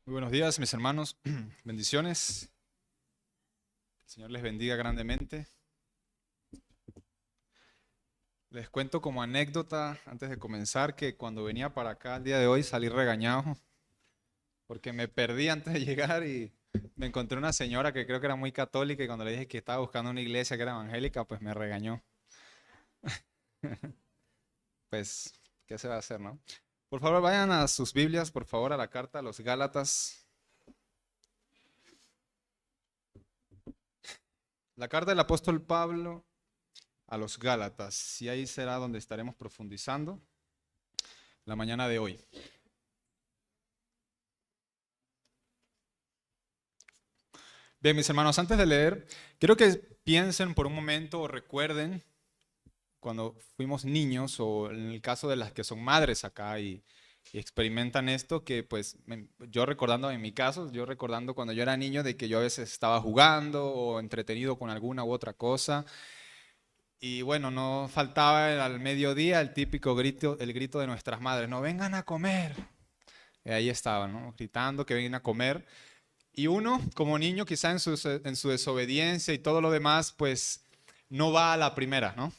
Muy buenos días, mis hermanos. Bendiciones. El Señor les bendiga grandemente. Les cuento como anécdota antes de comenzar que cuando venía para acá el día de hoy salí regañado porque me perdí antes de llegar y me encontré una señora que creo que era muy católica y cuando le dije que estaba buscando una iglesia que era evangélica, pues me regañó. Pues, ¿qué se va a hacer, no? Por favor, vayan a sus Biblias, por favor, a la carta a los Gálatas. La carta del apóstol Pablo a los Gálatas, y ahí será donde estaremos profundizando la mañana de hoy. Bien, mis hermanos, antes de leer, quiero que piensen por un momento o recuerden cuando fuimos niños o en el caso de las que son madres acá y experimentan esto, que pues yo recordando en mi caso, yo recordando cuando yo era niño de que yo a veces estaba jugando o entretenido con alguna u otra cosa. Y bueno, no faltaba al mediodía el típico grito, el grito de nuestras madres, no vengan a comer. Y ahí estaban, ¿no? Gritando que vengan a comer. Y uno, como niño, quizá en su desobediencia y todo lo demás, pues no va a la primera, ¿no?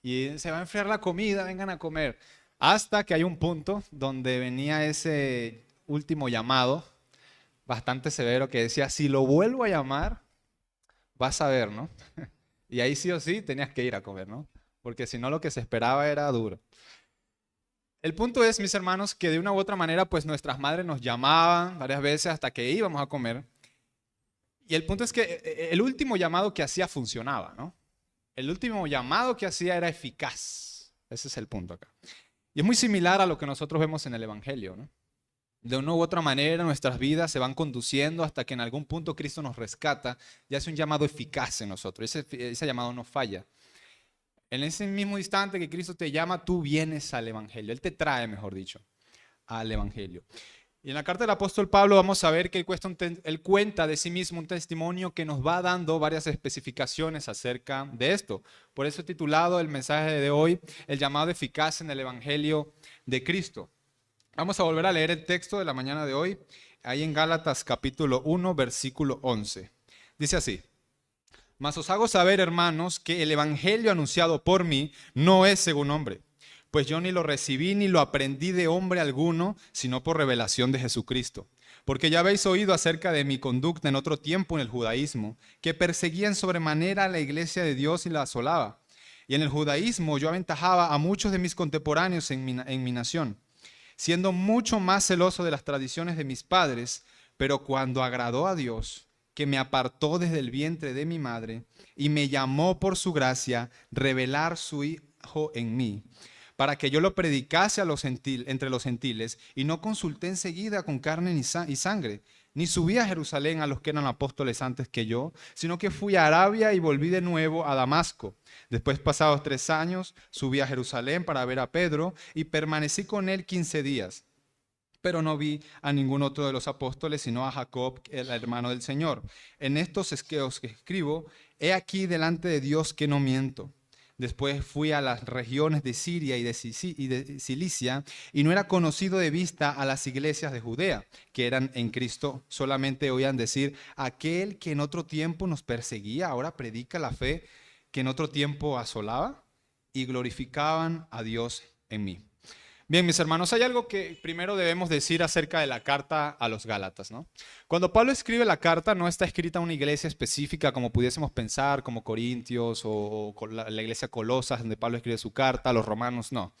Y se va a enfriar la comida, vengan a comer. Hasta que hay un punto donde venía ese último llamado, bastante severo, que decía, si lo vuelvo a llamar, vas a ver, ¿no? Y ahí sí o sí tenías que ir a comer, ¿no? Porque si no lo que se esperaba era duro. El punto es, mis hermanos, que de una u otra manera, pues nuestras madres nos llamaban varias veces hasta que íbamos a comer. Y el punto es que el último llamado que hacía funcionaba, ¿no? El último llamado que hacía era eficaz. Ese es el punto acá. Y es muy similar a lo que nosotros vemos en el Evangelio, ¿no? De una u otra manera nuestras vidas se van conduciendo hasta que en algún punto Cristo nos rescata y hace un llamado eficaz en nosotros. Ese llamado no falla. En ese mismo instante que Cristo te llama, tú vienes al Evangelio. Él te trae, mejor dicho, al Evangelio. Y en la carta del apóstol Pablo vamos a ver que él cuenta de sí mismo un testimonio que nos va dando varias especificaciones acerca de esto. Por eso he titulado el mensaje de hoy, el llamado eficaz en el Evangelio de Cristo. Vamos a volver a leer el texto de la mañana de hoy, ahí en Gálatas capítulo 1, versículo 11. Dice así: Mas os hago saber, hermanos, que el evangelio anunciado por mí no es según hombre, pues yo ni lo recibí ni lo aprendí de hombre alguno, sino por revelación de Jesucristo. Porque ya habéis oído acerca de mi conducta en otro tiempo en el judaísmo, que perseguía en sobremanera a la iglesia de Dios y la asolaba. Y en el judaísmo yo aventajaba a muchos de mis contemporáneos en mi nación, siendo mucho más celoso de las tradiciones de mis padres, pero cuando agradó a Dios, que me apartó desde el vientre de mi madre y me llamó por su gracia, revelar su Hijo en mí, para que yo lo predicase entre los gentiles, y no consulté enseguida con carne y sangre, ni subí a Jerusalén a los que eran apóstoles antes que yo, sino que fui a Arabia y volví de nuevo a Damasco. Después, pasados 3 años, subí a Jerusalén para ver a Pedro y permanecí con él 15 días. Pero no vi a ningún otro de los apóstoles, sino a Jacob, el hermano del Señor. En estos es que os escribo, he aquí delante de Dios que no miento. Después fui a las regiones de Siria y de Cilicia, y no era conocido de vista a las iglesias de Judea, que eran en Cristo. Solamente oían decir, aquel que en otro tiempo nos perseguía, ahora predica la fe que en otro tiempo asolaba, y glorificaban a Dios en mí. Bien, mis hermanos, hay algo que primero debemos decir acerca de la carta a los Gálatas, ¿no? Cuando Pablo escribe la carta, no está escrita a una iglesia específica como pudiésemos pensar, como Corintios o la iglesia Colosas, donde Pablo escribe su carta, a los romanos, no.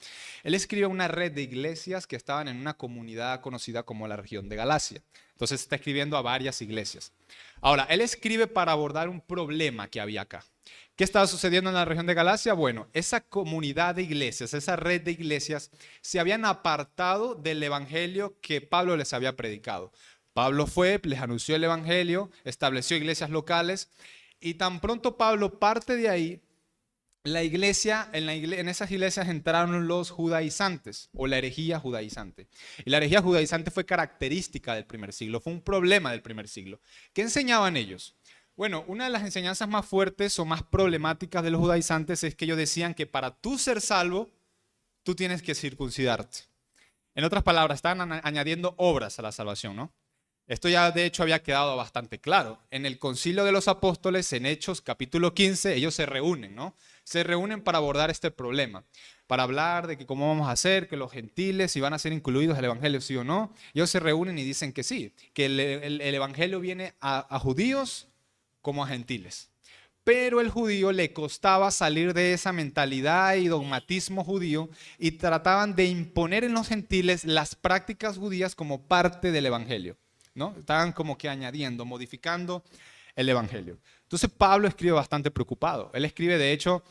Él escribe a una red de iglesias que estaban en una comunidad conocida como la región de Galacia. Entonces está escribiendo a varias iglesias. Ahora, él escribe para abordar un problema que había acá. ¿Qué estaba sucediendo en la región de Galacia? Bueno, esa comunidad de iglesias, esa red de iglesias, se habían apartado del evangelio que Pablo les había predicado. Pablo fue, les anunció el evangelio, estableció iglesias locales, y tan pronto Pablo parte de ahí, en esas iglesias entraron los judaizantes o la herejía judaizante. Y la herejía judaizante fue característica del primer siglo, fue un problema del primer siglo. ¿Qué enseñaban ellos? Bueno, una de las enseñanzas más fuertes o más problemáticas de los judaizantes es que ellos decían que para tú ser salvo, tú tienes que circuncidarte. En otras palabras, estaban añadiendo obras a la salvación, ¿no? Esto ya de hecho había quedado bastante claro. En el Concilio de los Apóstoles, en Hechos capítulo 15, ellos se reúnen, ¿no? Se reúnen para abordar este problema, para hablar de que cómo vamos a hacer, que los gentiles si van a ser incluidos el Evangelio sí o no. Ellos se reúnen y dicen que sí, que el Evangelio viene a judíos como a gentiles. Pero el judío le costaba salir de esa mentalidad y dogmatismo judío y trataban de imponer en los gentiles las prácticas judías como parte del evangelio, ¿no? Estaban como que añadiendo, modificando el evangelio. Entonces Pablo escribe bastante preocupado. Él escribe de hecho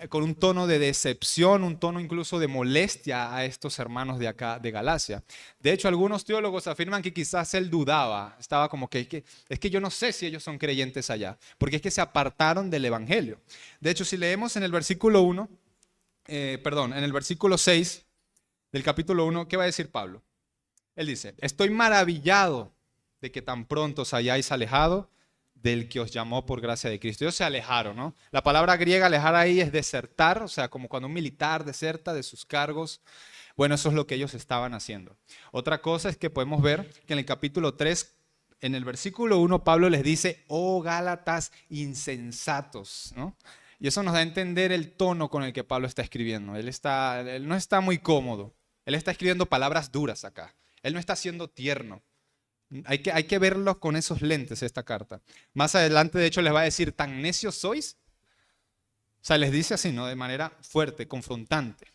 con un tono de decepción, un tono incluso de molestia a estos hermanos de acá, de Galacia. De hecho, algunos teólogos afirman que quizás él dudaba, estaba como que es que yo no sé si ellos son creyentes allá, porque es que se apartaron del Evangelio. De hecho, si leemos en el versículo 1, en el versículo 6 del capítulo 1, ¿qué va a decir Pablo? Él dice, estoy maravillado de que tan pronto os hayáis alejado del que os llamó por gracia de Cristo. Ellos se alejaron, ¿no? La palabra griega alejar ahí es desertar, o sea, como cuando un militar deserta de sus cargos. Bueno, eso es lo que ellos estaban haciendo. Otra cosa es que podemos ver que en el capítulo 3, en el versículo 1, Pablo les dice, oh Gálatas insensatos, ¿no? Y eso nos da a entender el tono con el que Pablo está escribiendo. Él no está muy cómodo. Él está escribiendo palabras duras acá. Él no está siendo tierno. Hay que verlo con esos lentes esta carta. Más adelante, de hecho, les va a decir, ¿tan necios sois? O sea, les dice así, ¿no? De manera fuerte, confrontante.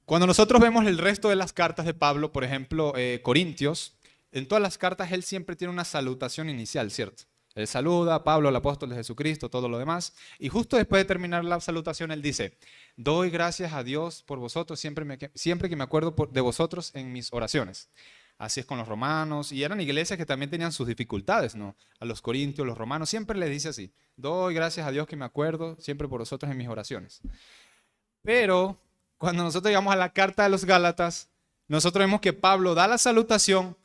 Cuando nosotros vemos el resto de las cartas de Pablo, por ejemplo, Corintios, en todas las cartas él siempre tiene una salutación inicial, ¿cierto? Él saluda a Pablo, el apóstol de Jesucristo, todo lo demás. Y justo después de terminar la salutación, él dice, doy gracias a Dios por vosotros siempre que me acuerdo de vosotros en mis oraciones. Así es con los romanos, y eran iglesias que también tenían sus dificultades, ¿no? A los corintios, los romanos, siempre les dice así, doy gracias a Dios que me acuerdo siempre por vosotros en mis oraciones. Pero cuando nosotros llegamos a la carta de los Gálatas, nosotros vemos que Pablo da la salutación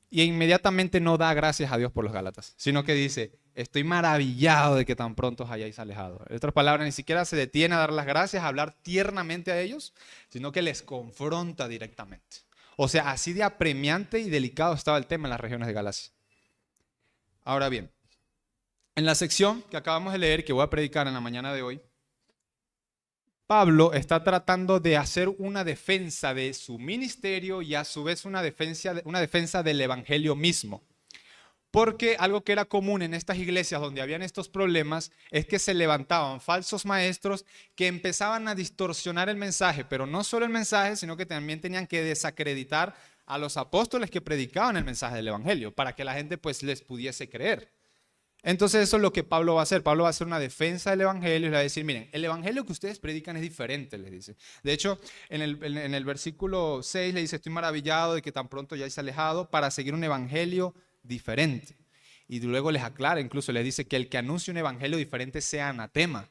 y inmediatamente no da gracias a Dios por los Gálatas, sino que dice, estoy maravillado de que tan pronto os hayáis alejado. En otras palabras, ni siquiera se detiene a dar las gracias, a hablar tiernamente a ellos, sino que les confronta directamente. O sea, así de apremiante y delicado estaba el tema en las regiones de Galacia. Ahora bien, en la sección que acabamos de leer, que voy a predicar en la mañana de hoy, Pablo está tratando de hacer una defensa de su ministerio y a su vez una defensa del evangelio mismo. Porque algo que era común en estas iglesias donde habían estos problemas es que se levantaban falsos maestros que empezaban a distorsionar el mensaje, pero no solo el mensaje, sino que también tenían que desacreditar a los apóstoles que predicaban el mensaje del evangelio para que la gente pues les pudiese creer. Entonces eso es lo que Pablo va a hacer. Pablo va a hacer una defensa del evangelio y le va a decir, miren, el evangelio que ustedes predican es diferente, les dice. De hecho, en el versículo 6 le dice, estoy maravillado de que tan pronto ya hayáis alejado para seguir un evangelio diferente. Y luego les aclara, incluso les dice que el que anuncie un evangelio diferente sea anatema.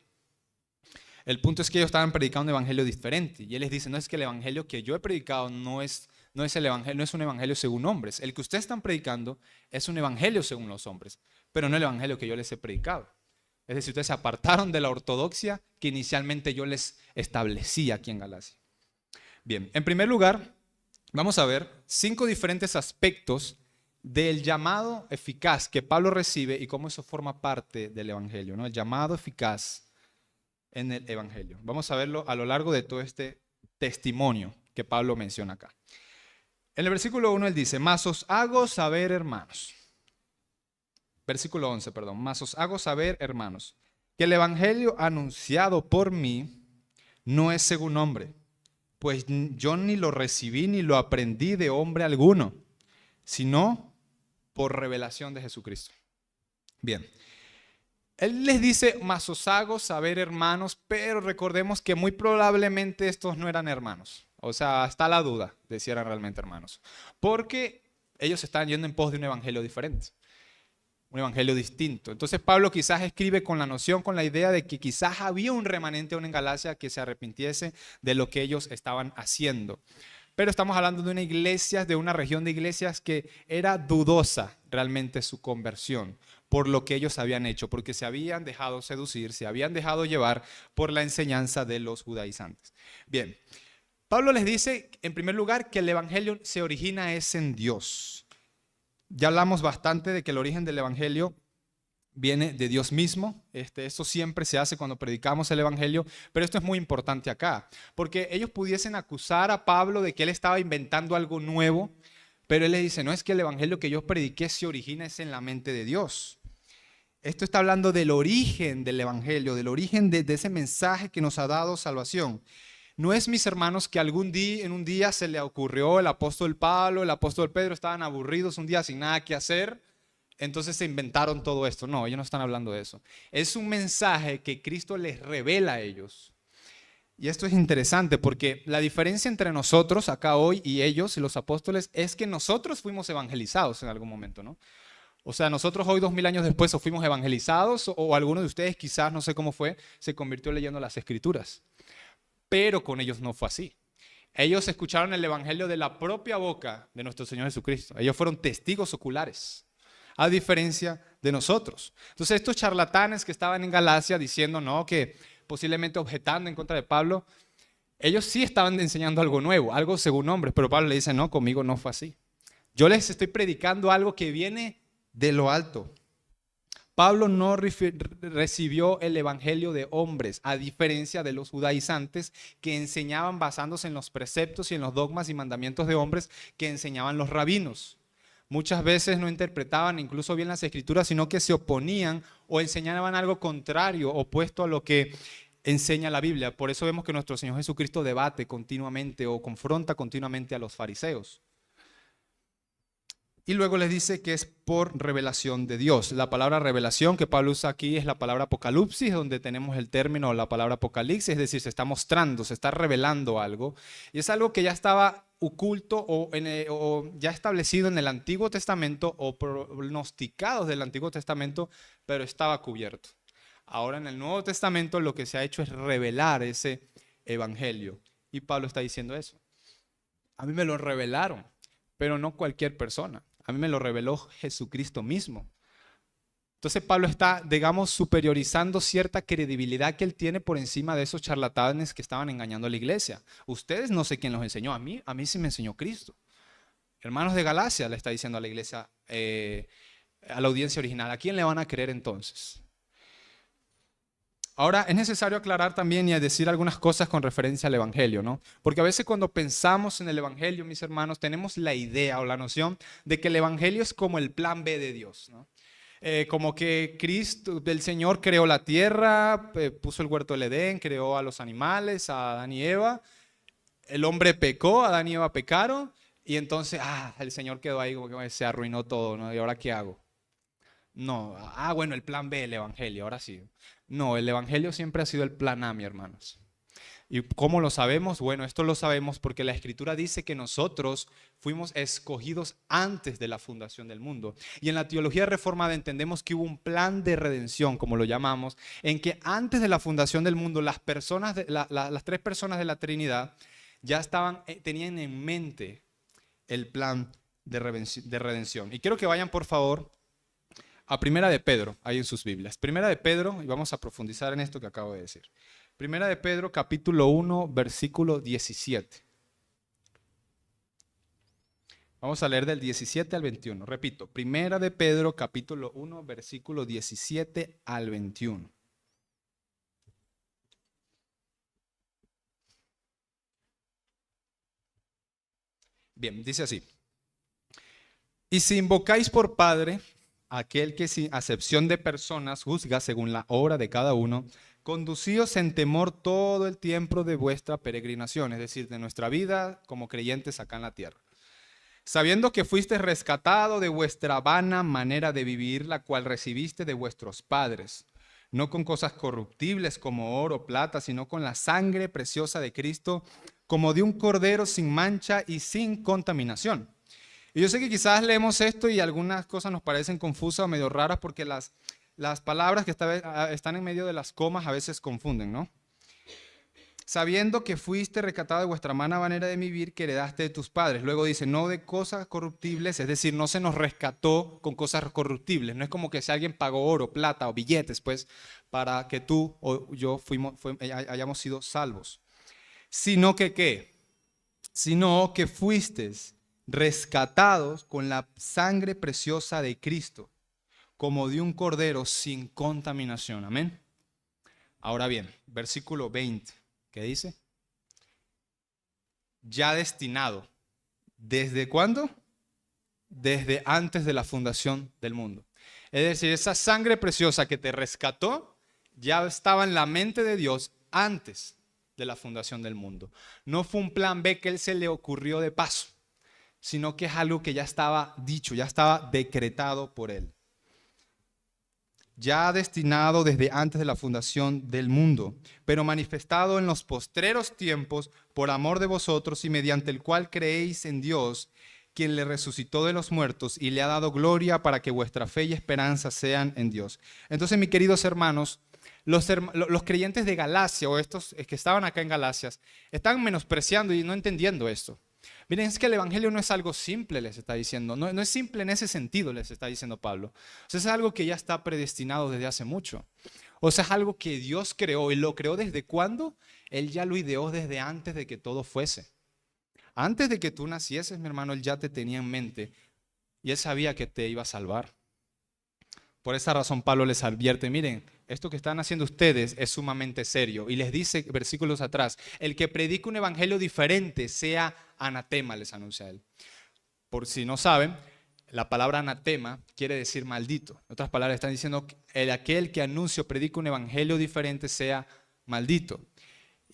El punto es que ellos estaban predicando un evangelio diferente. Y él les dice, no es que el evangelio que yo he predicado no es el evangelio, no es un evangelio según hombres. El que ustedes están predicando es un evangelio según los hombres, pero no el evangelio que yo les he predicado. Es decir, ustedes se apartaron de la ortodoxia que inicialmente yo les establecí aquí en Galacia. Bien, en primer lugar, vamos a ver 5 diferentes aspectos del llamado eficaz que Pablo recibe y cómo eso forma parte del evangelio, ¿no? El llamado eficaz en el evangelio. Vamos a verlo a lo largo de todo este testimonio que Pablo menciona acá. En el versículo 1 él dice, mas os hago saber, hermanos. Versículo 11, perdón. Mas os hago saber, hermanos, que el evangelio anunciado por mí no es según hombre, pues yo ni lo recibí ni lo aprendí de hombre alguno, sino por revelación de Jesucristo. Bien. Él les dice, mas os hago saber, hermanos, pero recordemos que muy probablemente estos no eran hermanos. O sea, está la duda de si eran realmente hermanos. Porque ellos estaban yendo en pos de un evangelio diferente, un evangelio distinto. Entonces Pablo quizás escribe con la noción, con la idea de que quizás había un remanente aún en Galacia que se arrepintiese de lo que ellos estaban haciendo. Pero estamos hablando de una iglesia, de una región de iglesias que era dudosa realmente su conversión por lo que ellos habían hecho, porque se habían dejado seducir, se habían dejado llevar por la enseñanza de los judaizantes. Bien, Pablo les dice en primer lugar que el evangelio se origina es en Dios. Ya hablamos bastante de que el origen del Evangelio viene de Dios mismo. Esto siempre se hace cuando predicamos el Evangelio, pero esto es muy importante acá, porque ellos pudiesen acusar a Pablo de que él estaba inventando algo nuevo, pero él le dice, no es que el Evangelio que yo prediqué se origina es en la mente de Dios. Esto está hablando del origen del Evangelio, del origen de ese mensaje que nos ha dado salvación. No es, mis hermanos, que algún día, en un día se le ocurrió el apóstol Pablo, el apóstol Pedro, estaban aburridos un día sin nada que hacer, entonces se inventaron todo esto. No, ellos no están hablando de eso. Es un mensaje que Cristo les revela a ellos. Y esto es interesante porque la diferencia entre nosotros acá hoy y ellos y los apóstoles es que nosotros fuimos evangelizados en algún momento, ¿no? O sea, nosotros hoy 2000 años después o fuimos evangelizados o alguno de ustedes quizás, no sé cómo fue, se convirtió leyendo las escrituras. Pero con ellos no fue así. Ellos escucharon el evangelio de la propia boca de nuestro Señor Jesucristo. Ellos fueron testigos oculares, a diferencia de nosotros. Entonces estos charlatanes que estaban en Galacia diciendo, no, que posiblemente objetando en contra de Pablo, ellos sí estaban enseñando algo nuevo, algo según hombres, pero Pablo le dice, no, conmigo no fue así. Yo les estoy predicando algo que viene de lo alto. Pablo no recibió el evangelio de hombres, a diferencia de los judaizantes que enseñaban basándose en los preceptos y en los dogmas y mandamientos de hombres que enseñaban los rabinos. Muchas veces no interpretaban incluso bien las escrituras, sino que se oponían o enseñaban algo contrario, opuesto a lo que enseña la Biblia. Por eso vemos que nuestro Señor Jesucristo debate continuamente o confronta continuamente a los fariseos. Y luego les dice que es por revelación de Dios. La palabra revelación que Pablo usa aquí es la palabra apocalipsis, donde tenemos el término, la palabra apocalipsis, es decir, se está mostrando, se está revelando algo. Y es algo que ya estaba oculto o ya establecido en el Antiguo Testamento o pronosticado del Antiguo Testamento, pero estaba cubierto. Ahora en el Nuevo Testamento lo que se ha hecho es revelar ese evangelio. Y Pablo está diciendo eso. A mí me lo revelaron, pero no cualquier persona. A mí me lo reveló Jesucristo mismo. Entonces Pablo está, digamos, superiorizando cierta credibilidad que él tiene por encima de esos charlatanes que estaban engañando a la iglesia. Ustedes no sé quién los enseñó, a mí sí me enseñó Cristo. Hermanos de Galacia, le está diciendo a la iglesia, a la audiencia original, ¿a quién le van a creer entonces? Ahora, es necesario aclarar también y decir algunas cosas con referencia al Evangelio, ¿no? Porque a veces cuando pensamos en el Evangelio, mis hermanos, tenemos la idea o la noción de que el Evangelio es como el plan B de Dios, ¿no? Como que Cristo, el Señor creó la tierra, puso el huerto del Edén, creó a los animales, a Adán y Eva. El hombre pecó, Adán y Eva pecaron, y entonces, el Señor quedó ahí como que se arruinó todo, ¿no? ¿Y ahora qué hago? No, bueno, el plan B, el Evangelio, ahora sí. No, el Evangelio siempre ha sido el plan A, mis hermanos. ¿Y cómo lo sabemos? Bueno, esto lo sabemos porque la Escritura dice que nosotros fuimos escogidos antes de la fundación del mundo. Y en la teología reformada entendemos que hubo un plan de redención, como lo llamamos, en que antes de la fundación del mundo, las tres personas de la Trinidad ya tenían en mente el plan de redención. Y quiero que vayan, por favor, a Primera de Pedro, ahí en sus Biblias. Primera de Pedro, y vamos a profundizar en esto que acabo de decir. Primera de Pedro, capítulo 1, versículo 17. Vamos a leer del 17 al 21. Repito, Primera de Pedro, capítulo 1, versículo 17 al 21. Bien, dice así. Y si invocáis por Padre aquel que sin acepción de personas juzga según la obra de cada uno, conducíos en temor todo el tiempo de vuestra peregrinación, es decir, de nuestra vida como creyentes acá en la tierra. Sabiendo que fuiste rescatado de vuestra vana manera de vivir, la cual recibiste de vuestros padres, no con cosas corruptibles como oro o plata, sino con la sangre preciosa de Cristo, como de un cordero sin mancha y sin contaminación. Y yo sé que quizás leemos esto y algunas cosas nos parecen confusas o medio raras porque las palabras que están en medio de las comas a veces confunden, ¿no? Sabiendo que fuiste rescatado de vuestra mala manera de vivir que heredaste de tus padres. Luego dice, no de cosas corruptibles, es decir, no se nos rescató con cosas corruptibles. No es como que si alguien pagó oro, plata o billetes, pues, para que tú o yo hayamos sido salvos. Sino que, ¿qué? Sino que fuiste rescatados con la sangre preciosa de Cristo, como de un cordero sin contaminación. Amén. Ahora bien, versículo 20, ¿qué dice? Ya destinado. ¿Desde cuándo? Desde antes de la fundación del mundo. Es decir, esa sangre preciosa que te rescató ya estaba en la mente de Dios antes de la fundación del mundo. No fue un plan B que Él se le ocurrió de paso, sino que es algo que ya estaba dicho, ya estaba decretado por Él. Ya destinado desde antes de la fundación del mundo, pero manifestado en los postreros tiempos por amor de vosotros y mediante el cual creéis en Dios, quien le resucitó de los muertos y le ha dado gloria para que vuestra fe y esperanza sean en Dios. Entonces, mis queridos hermanos, los creyentes de Galacia, o estos que estaban acá en Galacias, están menospreciando y no entendiendo esto. Miren, es que el evangelio no es algo simple, les está diciendo. No es simple en ese sentido, les está diciendo Pablo. O sea, es algo que ya está predestinado desde hace mucho. O sea, es algo que Dios creó. ¿Y lo creó desde cuándo? Él ya lo ideó desde antes de que todo fuese. Antes de que tú nacieses, mi hermano, Él ya te tenía en mente y Él sabía que te iba a salvar. Por esa razón Pablo les advierte, miren, esto que están haciendo ustedes es sumamente serio. Y les dice, versículos atrás, el que predica un evangelio diferente sea anatema, les anuncia Él. Por si no saben, la palabra anatema quiere decir maldito. En otras palabras, están diciendo que aquel que anuncia o predica un evangelio diferente sea maldito.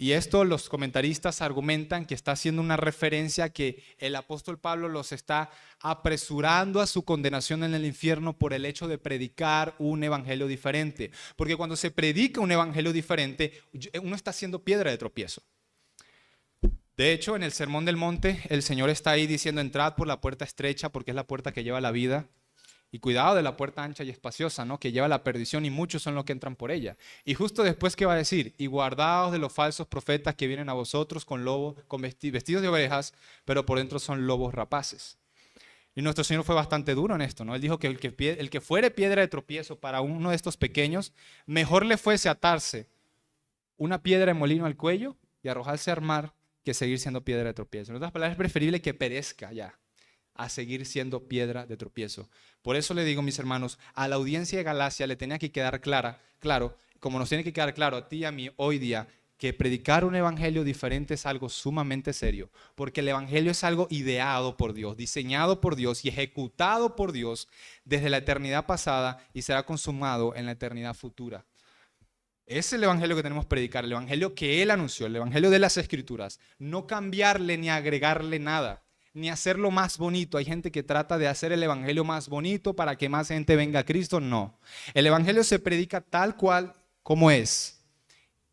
Y esto los comentaristas argumentan que está haciendo una referencia a que el apóstol Pablo los está apresurando a su condenación en el infierno por el hecho de predicar un evangelio diferente. Porque cuando se predica un evangelio diferente, uno está haciendo piedra de tropiezo. De hecho, en el Sermón del Monte, el Señor está ahí diciendo, entrad por la puerta estrecha porque es la puerta que lleva a la vida. Y cuidado de la puerta ancha y espaciosa, ¿no? Que lleva a la perdición y muchos son los que entran por ella. Y justo después, ¿qué va a decir? Y guardaos de los falsos profetas que vienen a vosotros con vestidos de ovejas, pero por dentro son lobos rapaces. Y nuestro Señor fue bastante duro en esto, ¿no? Él dijo que el que fuere piedra de tropiezo para uno de estos pequeños, mejor le fuese atarse una piedra de molino al cuello y arrojarse al mar que seguir siendo piedra de tropiezo. En otras palabras, es preferible que perezca ya a seguir siendo piedra de tropiezo. Por eso le digo, mis hermanos, a la audiencia de Galacia le tenía que quedar claro, como nos tiene que quedar claro a ti y a mí hoy día, que predicar un evangelio diferente es algo sumamente serio, porque el evangelio es algo ideado por Dios, diseñado por Dios y ejecutado por Dios desde la eternidad pasada y será consumado en la eternidad futura. Es el evangelio que tenemos que predicar, el evangelio que Él anunció, el evangelio de las Escrituras. No cambiarle ni agregarle nada, ni hacerlo más bonito. Hay gente que trata de hacer el evangelio más bonito para que más gente venga a Cristo. No, el evangelio se predica tal cual como es.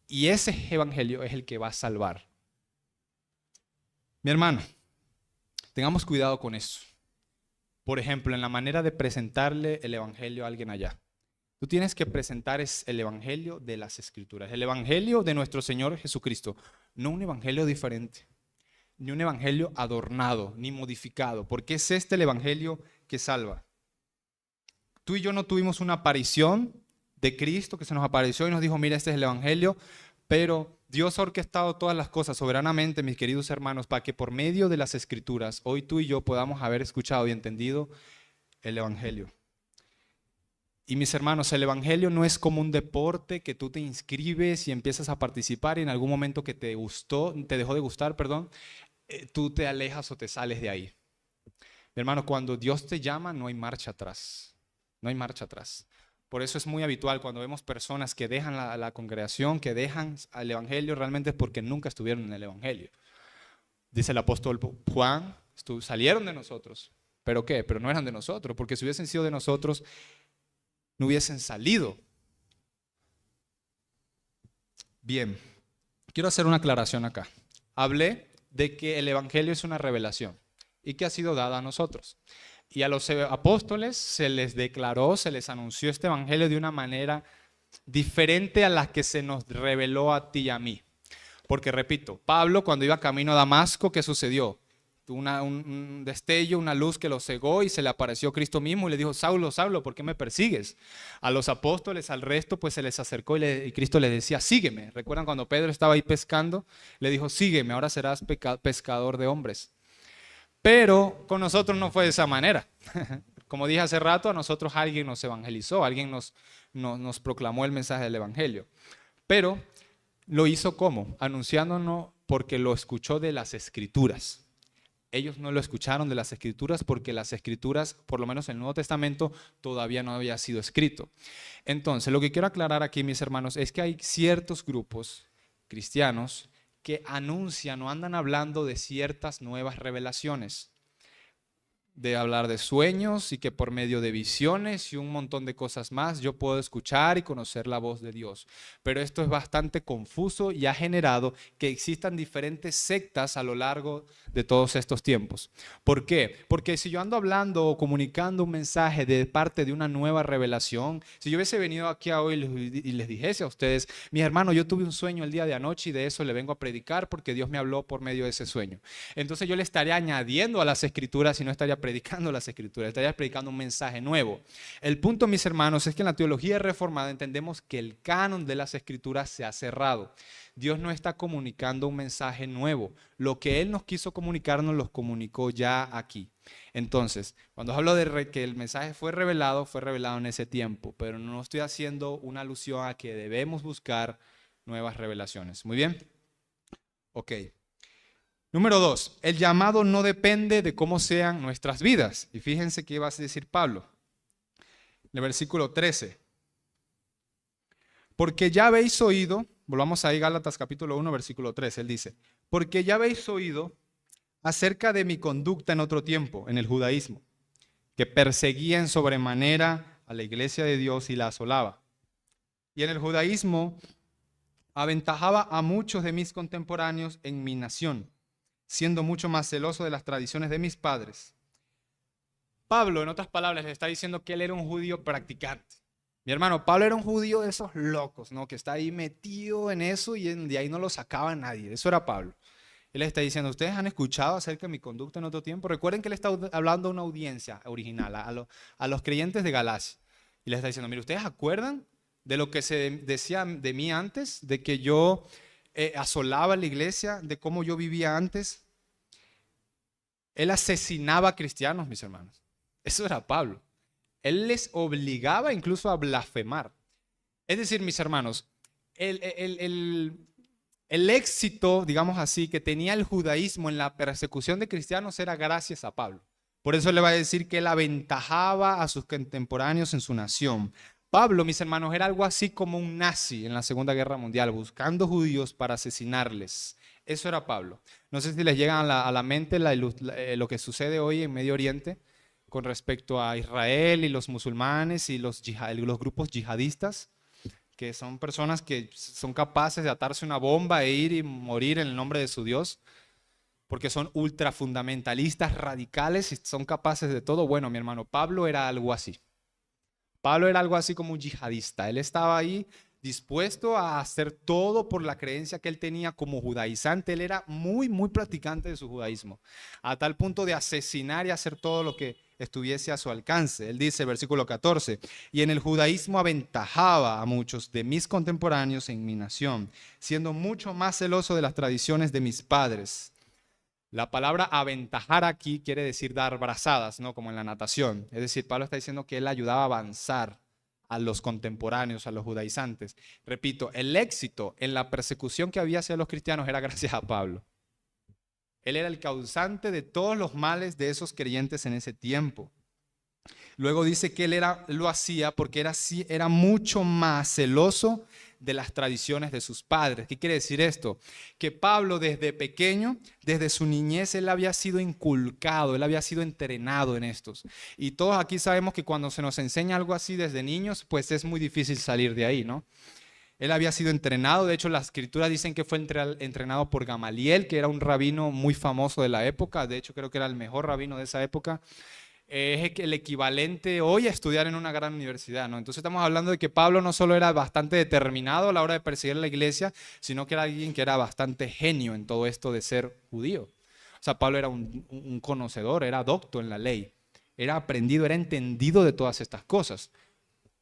Y ese evangelio es el que va a salvar. Mi hermano, tengamos cuidado con eso. Por ejemplo, en la manera de presentarle el evangelio a alguien allá. Tú tienes que presentar el evangelio de las Escrituras, el evangelio de nuestro Señor Jesucristo, no un evangelio diferente, ni un evangelio adornado, ni modificado, porque es este el evangelio que salva. Tú y yo no tuvimos una aparición de Cristo que se nos apareció y nos dijo, mira, este es el evangelio, pero Dios ha orquestado todas las cosas soberanamente, mis queridos hermanos, para que por medio de las Escrituras, hoy tú y yo podamos haber escuchado y entendido el evangelio. Y mis hermanos, el evangelio no es como un deporte que tú te inscribes y empiezas a participar y en algún momento que te dejó de gustar, tú te alejas o te sales de ahí. Mi hermano, cuando Dios te llama no hay marcha atrás, no hay marcha atrás. Por eso es muy habitual cuando vemos personas que dejan la congregación, que dejan el evangelio, realmente es porque nunca estuvieron en el evangelio. Dice el apóstol Juan, salieron de nosotros, ¿pero qué? Pero no eran de nosotros, porque si hubiesen sido de nosotros, no hubiesen salido. Bien, quiero hacer una aclaración acá. Hablé de que el evangelio es una revelación y que ha sido dada a nosotros. Y a los apóstoles se les declaró, se les anunció este evangelio de una manera diferente a la que se nos reveló a ti y a mí. Porque repito, Pablo cuando iba camino a Damasco, ¿qué sucedió? Un destello, una luz que lo cegó y se le apareció Cristo mismo y le dijo, Saulo, Saulo, ¿por qué me persigues? A los apóstoles, al resto, pues se les acercó y Cristo les decía, sígueme. ¿Recuerdan cuando Pedro estaba ahí pescando? Le dijo, sígueme, ahora serás pescador de hombres. Pero con nosotros no fue de esa manera. Como dije hace rato, a nosotros alguien nos evangelizó, alguien nos proclamó el mensaje del evangelio. Pero lo hizo ¿cómo? Anunciándonos porque lo escuchó de las Escrituras. Ellos no lo escucharon de las Escrituras porque las Escrituras, por lo menos el Nuevo Testamento, todavía no había sido escrito. Entonces, lo que quiero aclarar aquí, mis hermanos, es que hay ciertos grupos cristianos que anuncian o andan hablando de ciertas nuevas revelaciones, de hablar de sueños y que por medio de visiones y un montón de cosas más yo puedo escuchar y conocer la voz de Dios. Pero esto es bastante confuso y ha generado que existan diferentes sectas a lo largo de todos estos tiempos. ¿Por qué? Porque si yo ando hablando o comunicando un mensaje de parte de una nueva revelación, si yo hubiese venido aquí a hoy y les dijese a ustedes, mis hermanos, yo tuve un sueño el día de anoche y de eso le vengo a predicar porque Dios me habló por medio de ese sueño. Entonces yo le estaría añadiendo a las Escrituras y no estaría predicando las Escrituras, estaría predicando un mensaje nuevo. El punto, mis hermanos, es que en la teología reformada entendemos que el canon de las Escrituras se ha cerrado. Dios no está comunicando un mensaje nuevo. Lo que Él nos quiso comunicar nos lo comunicó ya aquí. Entonces, cuando hablo de que el mensaje fue revelado en ese tiempo, pero no estoy haciendo una alusión a que debemos buscar nuevas revelaciones. ¿Muy bien? Ok. Número 2, el llamado no depende de cómo sean nuestras vidas. Y fíjense qué iba a decir Pablo. En el versículo 13. Porque ya habéis oído, volvamos ahí Gálatas capítulo 1, versículo 13, él dice, porque ya habéis oído acerca de mi conducta en otro tiempo, en el judaísmo, que perseguía en sobremanera a la iglesia de Dios y la asolaba. Y en el judaísmo aventajaba a muchos de mis contemporáneos en mi nación, siendo mucho más celoso de las tradiciones de mis padres. Pablo, en otras palabras, le está diciendo que él era un judío practicante. Mi hermano, Pablo era un judío de esos locos, ¿no? Que está ahí metido en eso y de ahí no lo sacaba nadie. Eso era Pablo. Él le está diciendo, ¿ustedes han escuchado acerca de mi conducta en otro tiempo? Recuerden que él está hablando a una audiencia original, a los creyentes de Galacia. Y les está diciendo, mire, ¿ustedes acuerdan de lo que se decía de mí antes? De que yo asolaba la iglesia, de cómo yo vivía antes. Él asesinaba a cristianos, mis hermanos. Eso era Pablo. Él les obligaba incluso a blasfemar. Es decir, mis hermanos, el éxito, digamos así, que tenía el judaísmo en la persecución de cristianos era gracias a Pablo. Por eso le va a decir que él aventajaba a sus contemporáneos en su nación. Pablo, mis hermanos, era algo así como un nazi en la Segunda Guerra Mundial, buscando judíos para asesinarles. Eso era Pablo. No sé si les llega a la mente lo que sucede hoy en Medio Oriente con respecto a Israel y los musulmanes y los grupos yihadistas, que son personas que son capaces de atarse una bomba e ir y morir en el nombre de su Dios, porque son ultrafundamentalistas radicales y son capaces de todo. Bueno, mi hermano, Pablo era algo así. Pablo era algo así como un yihadista. Él estaba ahí dispuesto a hacer todo por la creencia que él tenía como judaizante. Él era muy, muy practicante de su judaísmo, a tal punto de asesinar y hacer todo lo que estuviese a su alcance. Él dice, versículo 14, y en el judaísmo aventajaba a muchos de mis contemporáneos en mi nación, siendo mucho más celoso de las tradiciones de mis padres. La palabra aventajar aquí quiere decir dar brazadas, ¿no? Como en la natación. Es decir, Pablo está diciendo que él ayudaba a avanzar a los contemporáneos, a los judaizantes. Repito, el éxito en la persecución que había hacia los cristianos era gracias a Pablo. Él era el causante de todos los males de esos creyentes en ese tiempo. Luego dice que él lo hacía porque era mucho más celoso de las tradiciones de sus padres. ¿Qué quiere decir esto? Que Pablo desde pequeño, desde su niñez, él había sido inculcado, él había sido entrenado en estos. Y todos aquí sabemos que cuando se nos enseña algo así desde niños, pues es muy difícil salir de ahí, ¿no? Él había sido entrenado, de hecho las escrituras dicen que fue entrenado por Gamaliel, que era un rabino muy famoso de la época, de hecho creo que era el mejor rabino de esa época. Es el equivalente hoy a estudiar en una gran universidad, ¿no? Entonces estamos hablando de que Pablo no solo era bastante determinado a la hora de perseguir la iglesia, sino que era alguien que era bastante genio en todo esto de ser judío. O sea, Pablo era un conocedor, era docto en la ley, era aprendido, era entendido de todas estas cosas.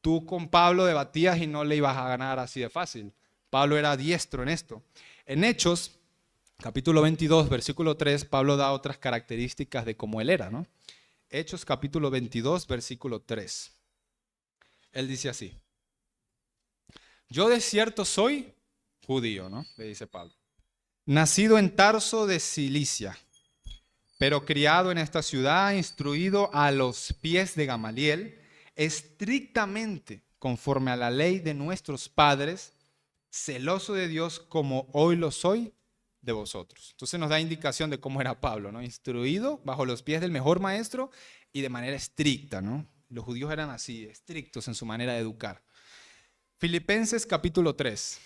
Tú con Pablo debatías y no le ibas a ganar así de fácil. Pablo era diestro en esto. En Hechos, capítulo 22, versículo 3, Pablo da otras características de cómo él era, ¿no? Hechos capítulo 22, versículo 3. Él dice así: yo de cierto soy judío, ¿no? Le dice Pablo. Nacido en Tarso de Cilicia, pero criado en esta ciudad, instruido a los pies de Gamaliel, estrictamente conforme a la ley de nuestros padres, celoso de Dios como hoy lo soy de vosotros. Entonces nos da indicación de cómo era Pablo, ¿no? Instruido bajo los pies del mejor maestro y de manera estricta, ¿no? Los judíos eran así, estrictos en su manera de educar. Filipenses capítulo 3.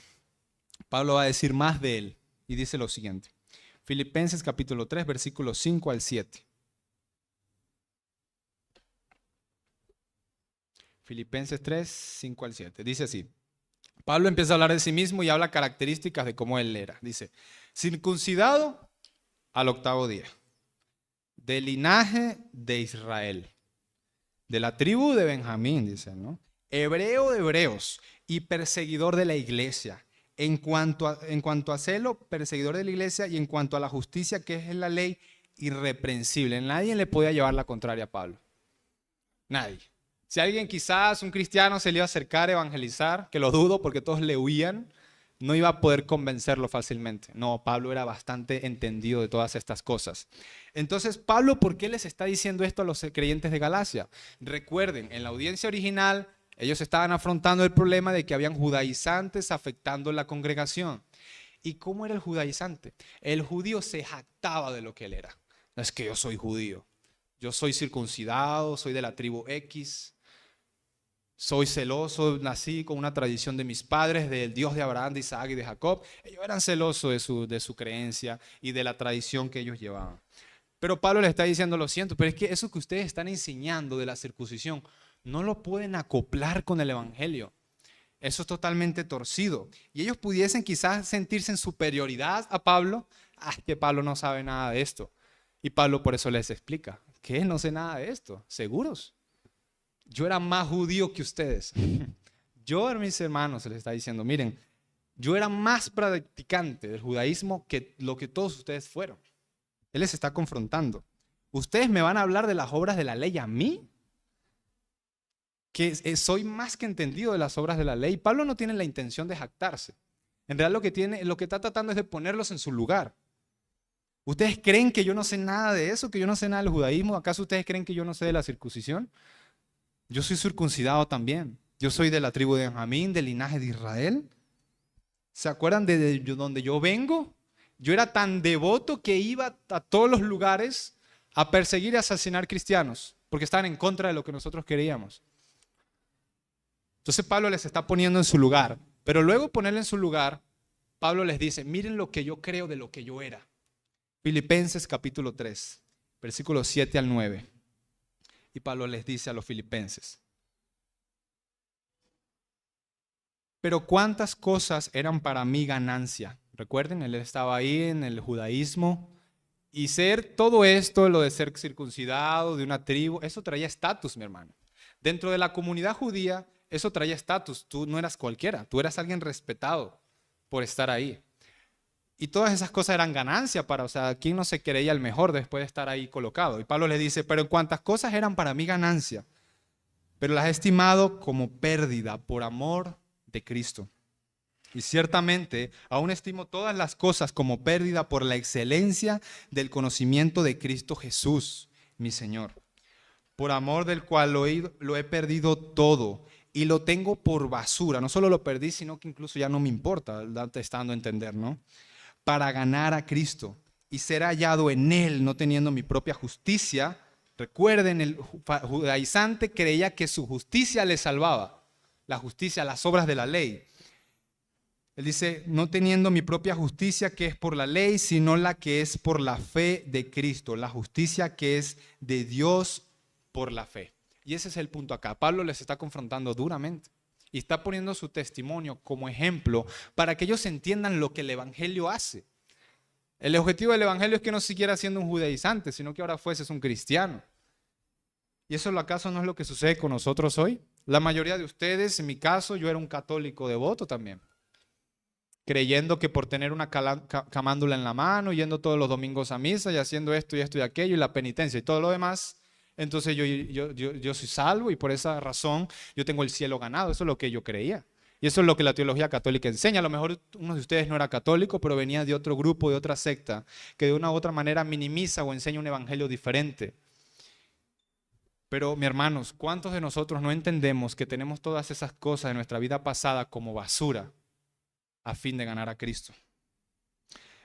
Pablo va a decir más de él y dice lo siguiente. Filipenses capítulo 3, versículos 5 al 7. Filipenses 3, 5 al 7. Dice así. Pablo empieza a hablar de sí mismo y habla características de cómo él era. Dice, circuncidado al 8º día, del linaje de Israel, de la tribu de Benjamín, dice, ¿no? Hebreo de hebreos y perseguidor de la iglesia. En cuanto a celo, perseguidor de la iglesia, y en cuanto a la justicia, que es la ley, irreprensible. Nadie le podía llevar la contraria a Pablo. Nadie. Si alguien, quizás un cristiano, se le iba a acercar a evangelizar, que lo dudo porque todos le huían, no iba a poder convencerlo fácilmente. No, Pablo era bastante entendido de todas estas cosas. Entonces, Pablo, ¿por qué les está diciendo esto a los creyentes de Galacia? Recuerden, en la audiencia original, ellos estaban afrontando el problema de que habían judaizantes afectando la congregación. ¿Y cómo era el judaizante? El judío se jactaba de lo que él era. No es que yo soy judío, yo soy circuncidado, soy de la tribu X, soy celoso, nací con una tradición de mis padres, del Dios de Abraham, de Isaac y de Jacob. Ellos eran celosos de su creencia y de la tradición que ellos llevaban. Pero Pablo le está diciendo, lo siento, pero es que eso que ustedes están enseñando de la circuncisión no lo pueden acoplar con el evangelio. Eso es totalmente torcido. Y ellos pudiesen quizás sentirse en superioridad a Pablo. Que Pablo no sabe nada de esto. Y Pablo por eso les explica, ¿qué? No sé nada de esto. ¿Seguros? Yo era más judío que ustedes. Yo, mis hermanos, se les está diciendo, miren, yo era más practicante del judaísmo que lo que todos ustedes fueron. Él les está confrontando. ¿Ustedes me van a hablar de las obras de la ley a mí? Que soy más que entendido de las obras de la ley. Pablo no tiene la intención de jactarse. En realidad lo que está tratando es de ponerlos en su lugar. ¿Ustedes creen que yo no sé nada de eso? ¿Que yo no sé nada del judaísmo? ¿Acaso ustedes creen que yo no sé de la circuncisión? Yo soy circuncidado también. Yo soy de la tribu de Benjamín, del linaje de Israel. ¿Se acuerdan de donde yo vengo? Yo era tan devoto que iba a todos los lugares a perseguir y asesinar cristianos, porque estaban en contra de lo que nosotros queríamos. Entonces Pablo les está poniendo en su lugar, pero luego ponerle en su lugar, Pablo les dice, miren lo que yo creo de lo que yo era. Filipenses capítulo 3, versículos 7 al 9. Y Pablo les dice a los filipenses, pero cuántas cosas eran para mí ganancia. Recuerden, él estaba ahí en el judaísmo y ser todo esto, lo de ser circuncidado de una tribu, eso traía estatus, mi hermano. Dentro de la comunidad judía, eso traía estatus. Tú no eras cualquiera, tú eras alguien respetado por estar ahí. Y todas esas cosas eran ganancia para, o sea, ¿quién no se creía el mejor después de estar ahí colocado? Y Pablo le dice, pero cuántas cosas eran para mí ganancia, pero las he estimado como pérdida por amor de Cristo. Y ciertamente aún estimo todas las cosas como pérdida por la excelencia del conocimiento de Cristo Jesús, mi Señor, por amor del cual lo he perdido todo y lo tengo por basura. No solo lo perdí, sino que incluso ya no me importa, está dando a entender, ¿no? Para ganar a Cristo y ser hallado en Él, no teniendo mi propia justicia. Recuerden, el judaizante creía que su justicia le salvaba, la justicia, las obras de la ley. Él dice, no teniendo mi propia justicia que es por la ley, sino la que es por la fe de Cristo, la justicia que es de Dios por la fe. Y ese es el punto acá. Pablo les está confrontando duramente y está poniendo su testimonio como ejemplo para que ellos entiendan lo que el evangelio hace. El objetivo del evangelio es que no siguiera siendo un judaizante, sino que ahora fueses un cristiano. ¿Y eso acaso no es lo que sucede con nosotros hoy? La mayoría de ustedes, en mi caso, yo era un católico devoto también. creyendo que por tener una camándula en la mano, yendo todos los domingos a misa y haciendo esto y esto y aquello y la penitencia y todo lo demás, entonces yo soy salvo y por esa razón yo tengo el cielo ganado. Eso es lo que yo creía. Y eso es lo que la teología católica enseña. A lo mejor uno de ustedes no era católico, pero venía de otro grupo, de otra secta, que de una u otra manera minimiza o enseña un evangelio diferente. Pero, mis hermanos, ¿cuántos de nosotros no entendemos que tenemos todas esas cosas de nuestra vida pasada como basura a fin de ganar a Cristo?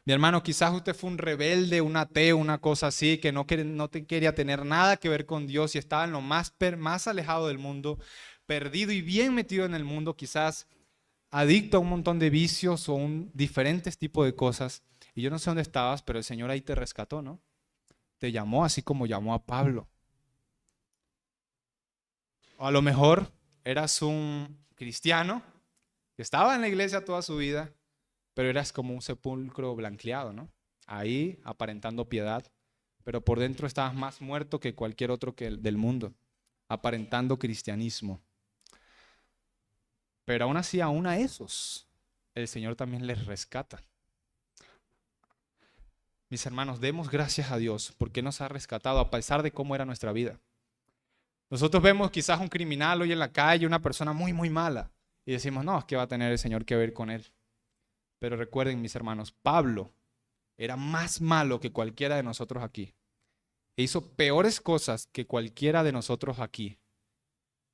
Mi hermano, quizás usted fue un rebelde, un ateo, una cosa así, que no quería tener nada que ver con Dios y estaba en lo más alejado del mundo, perdido y bien metido en el mundo, quizás adicto a un montón de vicios o diferentes tipos de cosas. Y yo no sé dónde estabas, pero el Señor ahí te rescató, ¿no? Te llamó así como llamó a Pablo. O a lo mejor eras un cristiano que estaba en la iglesia toda su vida, pero eras como un sepulcro blanqueado, ¿no? Ahí aparentando piedad, pero por dentro estabas más muerto que cualquier otro del mundo, aparentando cristianismo. Pero aún así, aún a esos, el Señor también les rescata. Mis hermanos, demos gracias a Dios porque nos ha rescatado a pesar de cómo era nuestra vida. Nosotros vemos quizás un criminal hoy en la calle, una persona muy, muy mala, y decimos, no, es que va a tener el Señor que ver con él. Pero recuerden, mis hermanos, Pablo era más malo que cualquiera de nosotros aquí. E hizo peores cosas que cualquiera de nosotros aquí.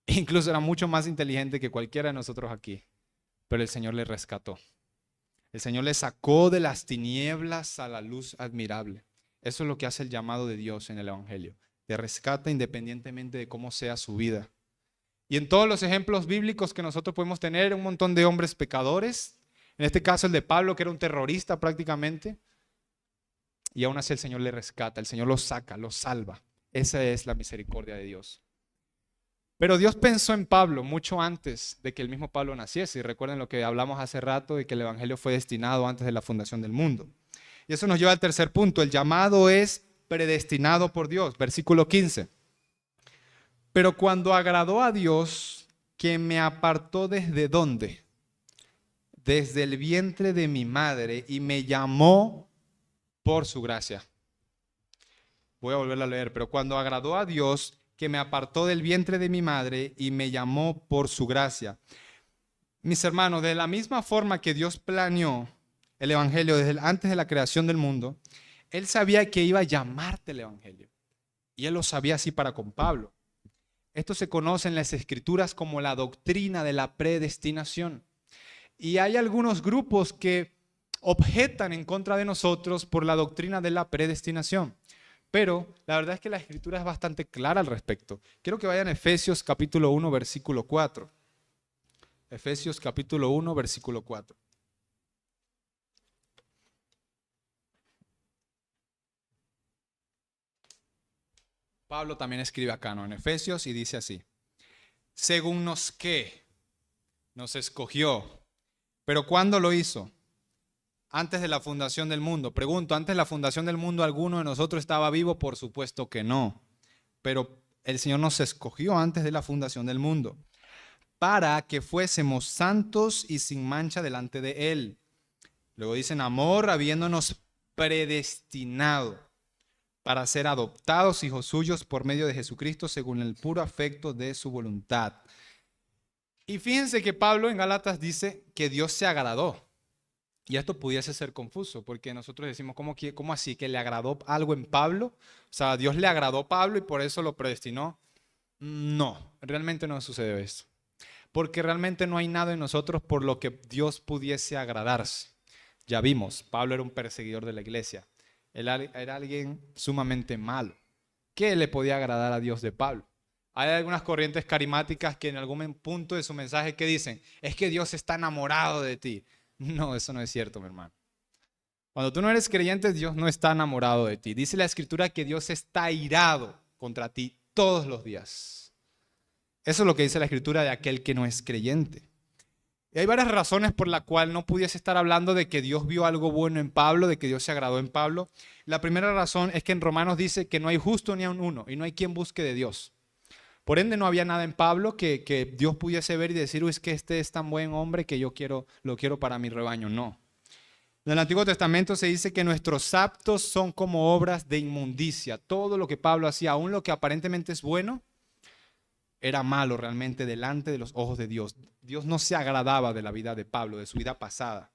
Incluso era mucho más inteligente que cualquiera de nosotros aquí. Pero el Señor le rescató. El Señor le sacó de las tinieblas a la luz admirable. Eso es lo que hace el llamado de Dios en el Evangelio. Te rescata independientemente de cómo sea su vida. Y en todos los ejemplos bíblicos que nosotros podemos tener, un montón de hombres pecadores. En este caso el de Pablo, que era un terrorista prácticamente. Y aún así el Señor le rescata, el Señor lo saca, lo salva. Esa es la misericordia de Dios. Pero Dios pensó en Pablo mucho antes de que el mismo Pablo naciese. Y recuerden lo que hablamos hace rato de que el Evangelio fue destinado antes de la fundación del mundo. Y eso nos lleva al tercer punto. El llamado es predestinado por Dios. Versículo 15. Pero cuando agradó a Dios, que me apartó ¿desde dónde? Desde el vientre de mi madre y me llamó por su gracia. Voy a volverlo a leer. Pero cuando agradó a Dios, que me apartó del vientre de mi madre y me llamó por su gracia. Mis hermanos, de la misma forma que Dios planeó el Evangelio desde antes de la creación del mundo, Él sabía que iba a llamarte el Evangelio. Y Él lo sabía así para con Pablo. Esto se conoce en las Escrituras como la doctrina de la predestinación. Y hay algunos grupos que objetan en contra de nosotros por la doctrina de la predestinación. Pero la verdad es que la Escritura es bastante clara al respecto. Quiero que vayan a Efesios capítulo 1, versículo 4. Efesios capítulo 1, versículo 4. Pablo también escribe acá, ¿no? En Efesios y dice así. Según nos escogió. ¿Pero cuándo lo hizo? Antes de la fundación del mundo. Pregunto, ¿antes de la fundación del mundo alguno de nosotros estaba vivo? Por supuesto que no. Pero el Señor nos escogió antes de la fundación del mundo para que fuésemos santos y sin mancha delante de Él. Luego dicen amor, habiéndonos predestinado para ser adoptados hijos suyos por medio de Jesucristo según el puro afecto de su voluntad. Y fíjense que Pablo en Gálatas dice que Dios se agradó. Y esto pudiese ser confuso porque nosotros decimos, ¿cómo así? ¿Que le agradó algo en Pablo? O sea, Dios le agradó a Pablo y por eso lo predestinó. No, realmente no sucede eso. Porque realmente no hay nada en nosotros por lo que Dios pudiese agradarse. Ya vimos, Pablo era un perseguidor de la iglesia. Él era alguien sumamente malo. ¿Qué le podía agradar a Dios de Pablo? Hay algunas corrientes carismáticas que en algún punto de su mensaje que dicen, es que Dios está enamorado de ti. No, eso no es cierto, mi hermano. Cuando tú no eres creyente, Dios no está enamorado de ti. Dice la Escritura que Dios está airado contra ti todos los días. Eso es lo que dice la Escritura de aquel que no es creyente. Y hay varias razones por las cuales no pudiese estar hablando de que Dios vio algo bueno en Pablo, de que Dios se agradó en Pablo. La primera razón es que en Romanos dice que no hay justo ni aun uno y no hay quien busque de Dios. Por ende, no había nada en Pablo que Dios pudiese ver y decir, es que este es tan buen hombre que yo lo quiero para mi rebaño. No. En el Antiguo Testamento se dice que nuestros actos son como obras de inmundicia. Todo lo que Pablo hacía, aun lo que aparentemente es bueno, era malo realmente delante de los ojos de Dios. Dios no se agradaba de la vida de Pablo, de su vida pasada.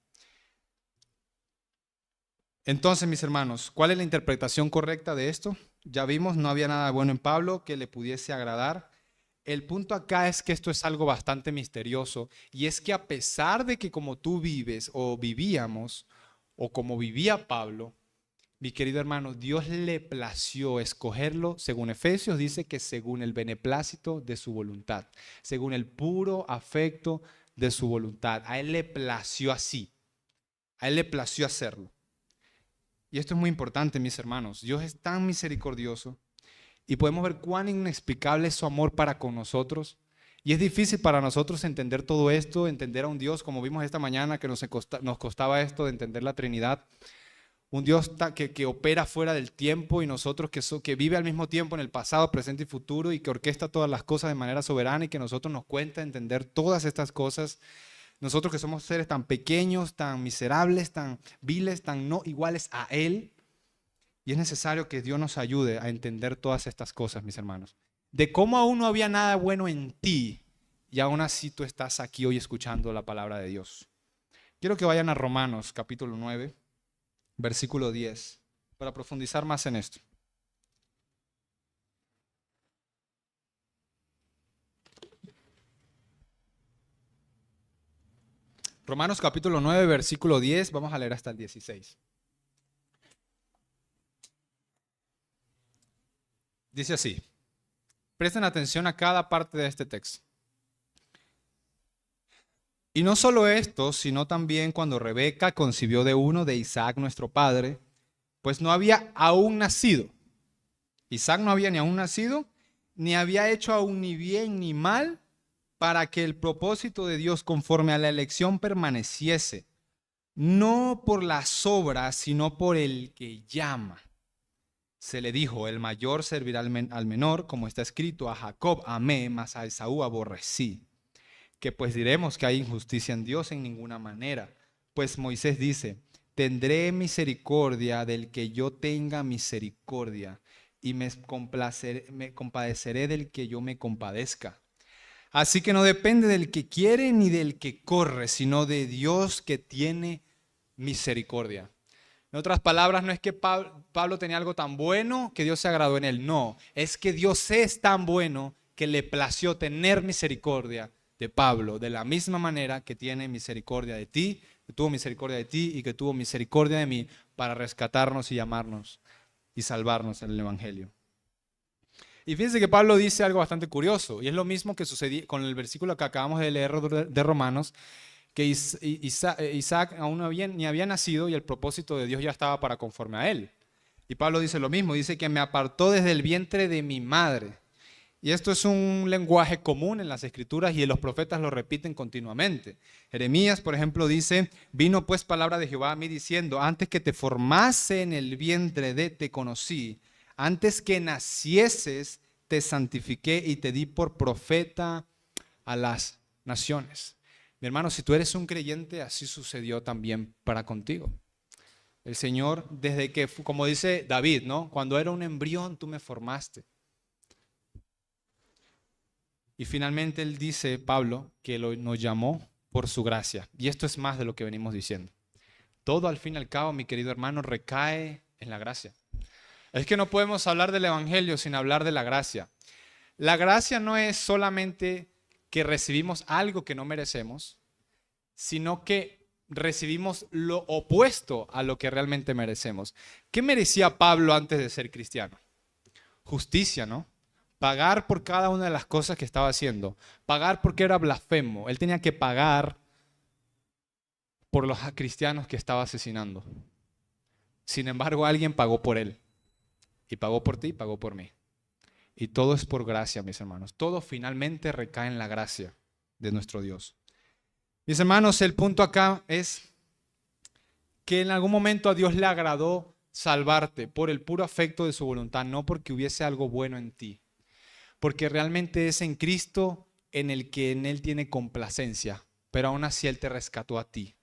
Entonces, mis hermanos, ¿cuál es la interpretación correcta de esto? Ya vimos, no había nada bueno en Pablo que le pudiese agradar. El punto acá es que esto es algo bastante misterioso, y es que a pesar de que como tú vives o vivíamos, o como vivía Pablo, mi querido hermano, Dios le plació escogerlo, según Efesios dice que según el beneplácito de su voluntad, según el puro afecto de su voluntad. A Él le plació así, a Él le plació hacerlo. Y esto es muy importante, mis hermanos. Dios es tan misericordioso y podemos ver cuán inexplicable es su amor para con nosotros. Y es difícil para nosotros entender todo esto, entender a un Dios, como vimos esta mañana, que nos costaba esto de entender la Trinidad. Un Dios que opera fuera del tiempo, y nosotros que vive al mismo tiempo en el pasado, presente y futuro, y que orquesta todas las cosas de manera soberana, y que nosotros nos cuesta entender todas estas cosas. Nosotros que somos seres tan pequeños, tan miserables, tan viles, tan no iguales a Él. Y es necesario que Dios nos ayude a entender todas estas cosas, mis hermanos. De cómo aún no había nada bueno en ti, y aún así tú estás aquí hoy escuchando la palabra de Dios. Quiero que vayan a Romanos capítulo 9, versículo 10, para profundizar más en esto. Romanos capítulo 9, versículo 10, vamos a leer hasta el 16. Dice así, presten atención a cada parte de este texto. Y no solo esto, sino también cuando Rebeca concibió de uno de Isaac nuestro padre, pues no había aún nacido. Isaac no había ni aún nacido, ni había hecho aún ni bien ni mal, para que el propósito de Dios conforme a la elección permaneciese, no por las obras, sino por el que llama. Se le dijo, el mayor servirá al menor, como está escrito, a Jacob amé, mas a Esaú aborrecí. Que pues diremos que hay injusticia en Dios en ninguna manera. Pues Moisés dice, tendré misericordia del que yo tenga misericordia, y me compadeceré del que yo me compadezca. Así que no depende del que quiere ni del que corre, sino de Dios que tiene misericordia. En otras palabras, no es que Pablo tenía algo tan bueno que Dios se agradó en él. No, es que Dios es tan bueno que le plació tener misericordia de Pablo, de la misma manera que tiene misericordia de ti, que tuvo misericordia de ti y que tuvo misericordia de mí para rescatarnos y llamarnos y salvarnos en el Evangelio. Y fíjense que Pablo dice algo bastante curioso, y es lo mismo que sucedía con el versículo que acabamos de leer de Romanos, que Isaac aún ni había nacido y el propósito de Dios ya estaba para conforme a él. Y Pablo dice lo mismo, dice que me apartó desde el vientre de mi madre. Y esto es un lenguaje común en las Escrituras y los profetas lo repiten continuamente. Jeremías, por ejemplo, dice, vino pues palabra de Jehová a mí diciendo, antes que te formase en el vientre te conocí, antes que nacieses te santifiqué y te di por profeta a las naciones. Mi hermano, si tú eres un creyente, así sucedió también para contigo. El Señor, desde que, como dice David, ¿no? Cuando era un embrión, tú me formaste. Y finalmente él dice, Pablo, que nos llamó por su gracia. Y esto es más de lo que venimos diciendo. Todo al fin y al cabo, mi querido hermano, recae en la gracia. Es que no podemos hablar del Evangelio sin hablar de la gracia. La gracia no es solamente que recibimos algo que no merecemos, sino que recibimos lo opuesto a lo que realmente merecemos. ¿Qué merecía Pablo antes de ser cristiano? Justicia, ¿no? Pagar por cada una de las cosas que estaba haciendo. Pagar porque era blasfemo. Él tenía que pagar por los cristianos que estaba asesinando. Sin embargo, alguien pagó por él. Y pagó por ti y pagó por mí. Y todo es por gracia, mis hermanos. Todo finalmente recae en la gracia de nuestro Dios. Mis hermanos, el punto acá es que en algún momento a Dios le agradó salvarte por el puro afecto de su voluntad, no porque hubiese algo bueno en ti. Porque realmente es en Cristo en el que en Él tiene complacencia, pero aún así Él te rescató a ti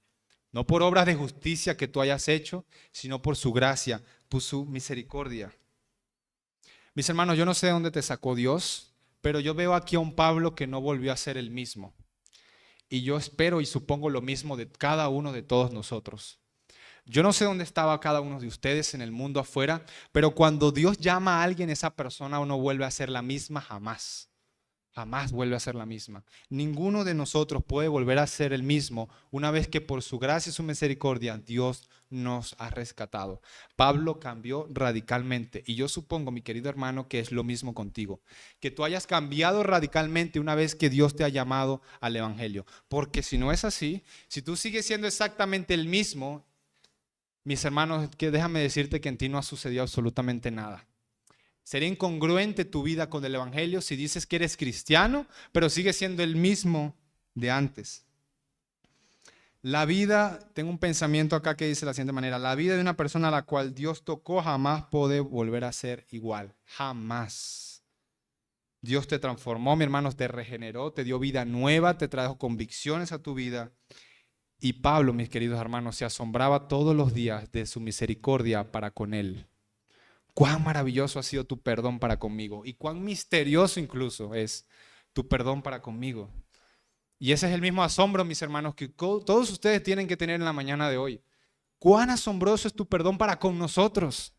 No por obras de justicia que tú hayas hecho, sino por su gracia, por su misericordia. Mis hermanos, yo no sé de dónde te sacó Dios, pero yo veo aquí a un Pablo que no volvió a ser el mismo. Y yo espero y supongo lo mismo de cada uno de todos nosotros. Yo no sé dónde estaba cada uno de ustedes en el mundo afuera, pero cuando Dios llama a alguien, esa persona no vuelve a ser la misma jamás. Jamás vuelve a ser la misma. Ninguno de nosotros puede volver a ser el mismo una vez que por su gracia y su misericordia Dios nos ha rescatado. Pablo cambió radicalmente y yo supongo, mi querido hermano, que es lo mismo contigo. Que tú hayas cambiado radicalmente una vez que Dios te ha llamado al Evangelio. Porque si no es así, si tú sigues siendo exactamente el mismo, mis hermanos, déjame decirte que en ti no ha sucedido absolutamente nada. Sería incongruente tu vida con el Evangelio si dices que eres cristiano, pero sigues siendo el mismo de antes. La vida, tengo un pensamiento acá que dice de la siguiente manera: la vida de una persona a la cual Dios tocó jamás puede volver a ser igual. Jamás. Dios te transformó, mi hermano, te regeneró, te dio vida nueva, te trajo convicciones a tu vida. Y Pablo, mis queridos hermanos, se asombraba todos los días de su misericordia para con él. Cuán maravilloso ha sido tu perdón para conmigo y cuán misterioso incluso es tu perdón para conmigo. Y ese es el mismo asombro, mis hermanos, que todos ustedes tienen que tener en la mañana de hoy. Cuán asombroso es tu perdón para con nosotros,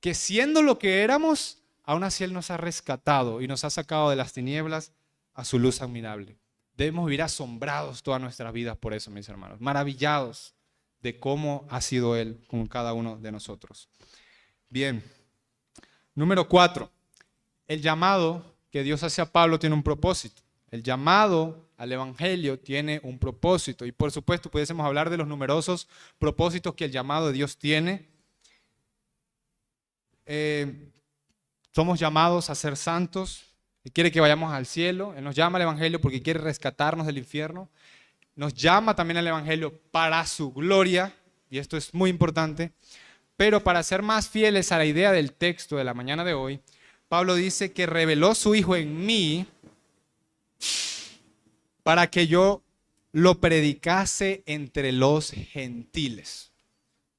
que siendo lo que éramos, aún así Él nos ha rescatado y nos ha sacado de las tinieblas a su luz admirable. Debemos vivir asombrados todas nuestras vidas por eso, mis hermanos, maravillados de cómo ha sido Él con cada uno de nosotros. Bien, número 4, el llamado que Dios hace a Pablo tiene un propósito. El llamado al Evangelio tiene un propósito y por supuesto pudiésemos hablar de los numerosos propósitos que el llamado de Dios tiene. Somos llamados a ser santos. Él quiere que vayamos al cielo. Él nos llama al Evangelio porque quiere rescatarnos del infierno. Nos llama también al Evangelio para su gloria, y esto es muy importante. Pero para ser más fieles a la idea del texto de la mañana de hoy, Pablo dice que reveló su Hijo en mí para que yo lo predicase entre los gentiles.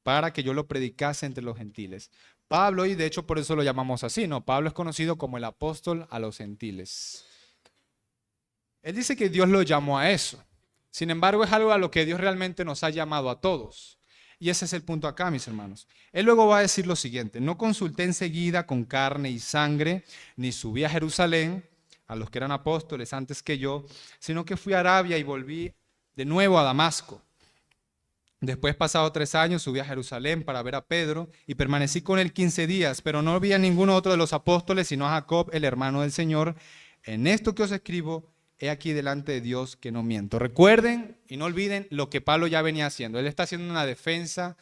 Para que yo lo predicase entre los gentiles. Pablo, y de hecho por eso lo llamamos así, ¿no? Pablo es conocido como el apóstol a los gentiles. Él dice que Dios lo llamó a eso. Sin embargo, es algo a lo que Dios realmente nos ha llamado a todos. Y ese es el punto acá, mis hermanos. Él luego va a decir lo siguiente: no consulté enseguida con carne y sangre, ni subí a Jerusalén, a los que eran apóstoles antes que yo, sino que fui a Arabia y volví de nuevo a Damasco. Después, pasado 3 años, subí a Jerusalén para ver a Pedro y permanecí con él 15 días, pero no vi a ninguno otro de los apóstoles, sino a Jacob, el hermano del Señor. En esto que os escribo, he aquí delante de Dios que no miento. Recuerden y no olviden lo que Pablo ya venía haciendo. Él está haciendo una defensa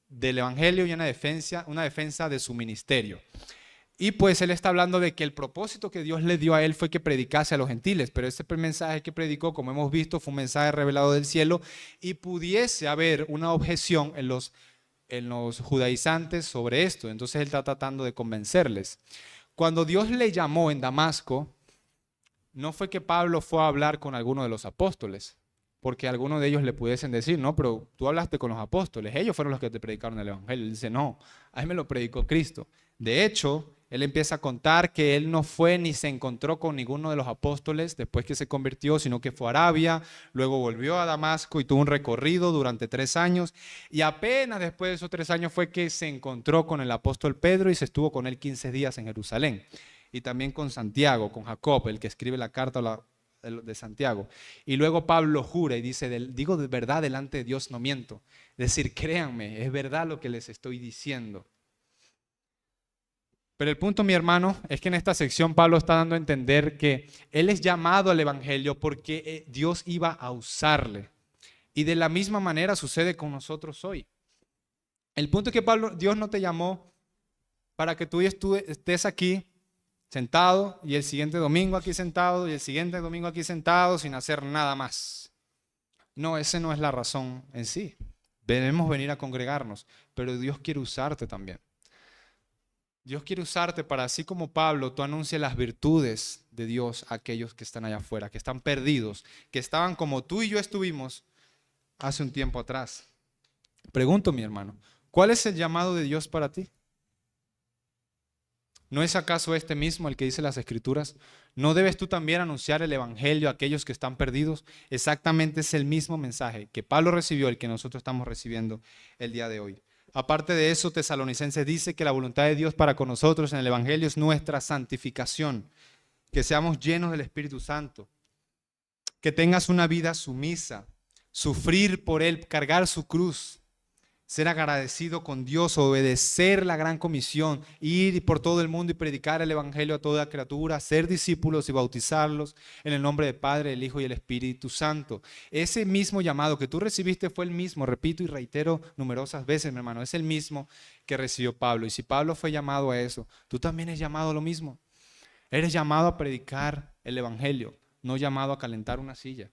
del Evangelio y una defensa de su ministerio. Y pues él está hablando de que el propósito que Dios le dio a él fue que predicase a los gentiles, pero ese mensaje que predicó, como hemos visto, fue un mensaje revelado del cielo y pudiese haber una objeción en los judaizantes sobre esto. Entonces él está tratando de convencerles. Cuando Dios le llamó en Damasco, no fue que Pablo fue a hablar con alguno de los apóstoles, porque algunos de ellos le pudiesen decir: no, pero tú hablaste con los apóstoles, ellos fueron los que te predicaron el Evangelio. Él dice: no, a mí me lo predicó Cristo. De hecho, él empieza a contar que él no fue ni se encontró con ninguno de los apóstoles después que se convirtió, sino que fue a Arabia, luego volvió a Damasco y tuvo un recorrido durante 3 años. Y apenas después de esos 3 años fue que se encontró con el apóstol Pedro y se estuvo con él 15 días en Jerusalén. Y también con Santiago, con Jacob, el que escribe la carta de Santiago. Y luego Pablo jura y dice: digo de verdad delante de Dios no miento. Es decir, créanme, es verdad lo que les estoy diciendo. Pero el punto, mi hermano, es que en esta sección Pablo está dando a entender que él es llamado al Evangelio porque Dios iba a usarle. Y de la misma manera sucede con nosotros hoy. El punto es que Dios no te llamó para que tú estés aquí sentado y el siguiente domingo aquí sentado y el siguiente domingo aquí sentado sin hacer nada más. No, esa no es la razón en sí. Debemos venir a congregarnos, pero Dios quiere usarte también. Dios quiere usarte para, así como Pablo, tú anuncias las virtudes de Dios a aquellos que están allá afuera, que están perdidos, que estaban como tú y yo estuvimos hace un tiempo atrás. Pregunto, mi hermano, ¿cuál es el llamado de Dios para ti? ¿No es acaso este mismo el que dice las Escrituras? ¿No debes tú también anunciar el Evangelio a aquellos que están perdidos? Exactamente es el mismo mensaje que Pablo recibió, el que nosotros estamos recibiendo el día de hoy. Aparte de eso, Tesalonicenses dice que la voluntad de Dios para con nosotros en el Evangelio es nuestra santificación, que seamos llenos del Espíritu Santo, que tengas una vida sumisa, sufrir por Él, cargar su cruz, ser agradecido con Dios, obedecer la gran comisión, ir por todo el mundo y predicar el Evangelio a toda criatura, ser discípulos y bautizarlos en el nombre del Padre, el Hijo y el Espíritu Santo. Ese mismo llamado que tú recibiste fue el mismo, repito y reitero numerosas veces, mi hermano, es el mismo que recibió Pablo. Y si Pablo fue llamado a eso, tú también eres llamado a lo mismo. Eres llamado a predicar el Evangelio, no llamado a calentar una silla.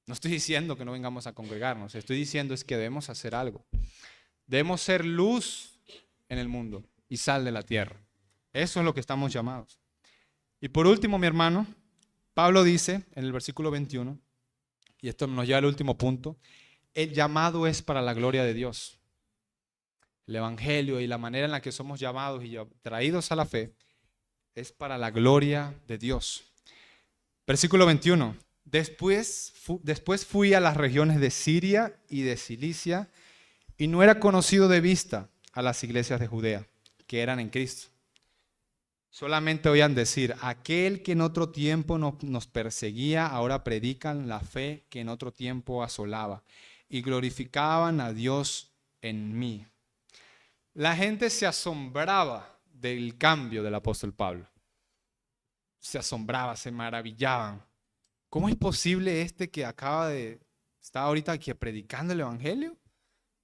No estoy diciendo que no vengamos a congregarnos, estoy diciendo es que debemos hacer algo. Debemos ser luz en el mundo y sal de la tierra. Eso es lo que estamos llamados. Y por último, mi hermano, Pablo dice en el versículo 21, y esto nos lleva al último punto, el llamado es para la gloria de Dios. El Evangelio y la manera en la que somos llamados y traídos a la fe es para la gloria de Dios. Versículo 21. Después fui a las regiones de Siria y de Cilicia y no era conocido de vista a las iglesias de Judea, que eran en Cristo. Solamente oían decir, aquel que en otro tiempo nos perseguía, ahora predican la fe que en otro tiempo asolaba y glorificaban a Dios en mí. La gente se asombraba del cambio del apóstol Pablo. Se asombraba, se maravillaban. ¿Cómo es posible que está ahorita aquí predicando el Evangelio?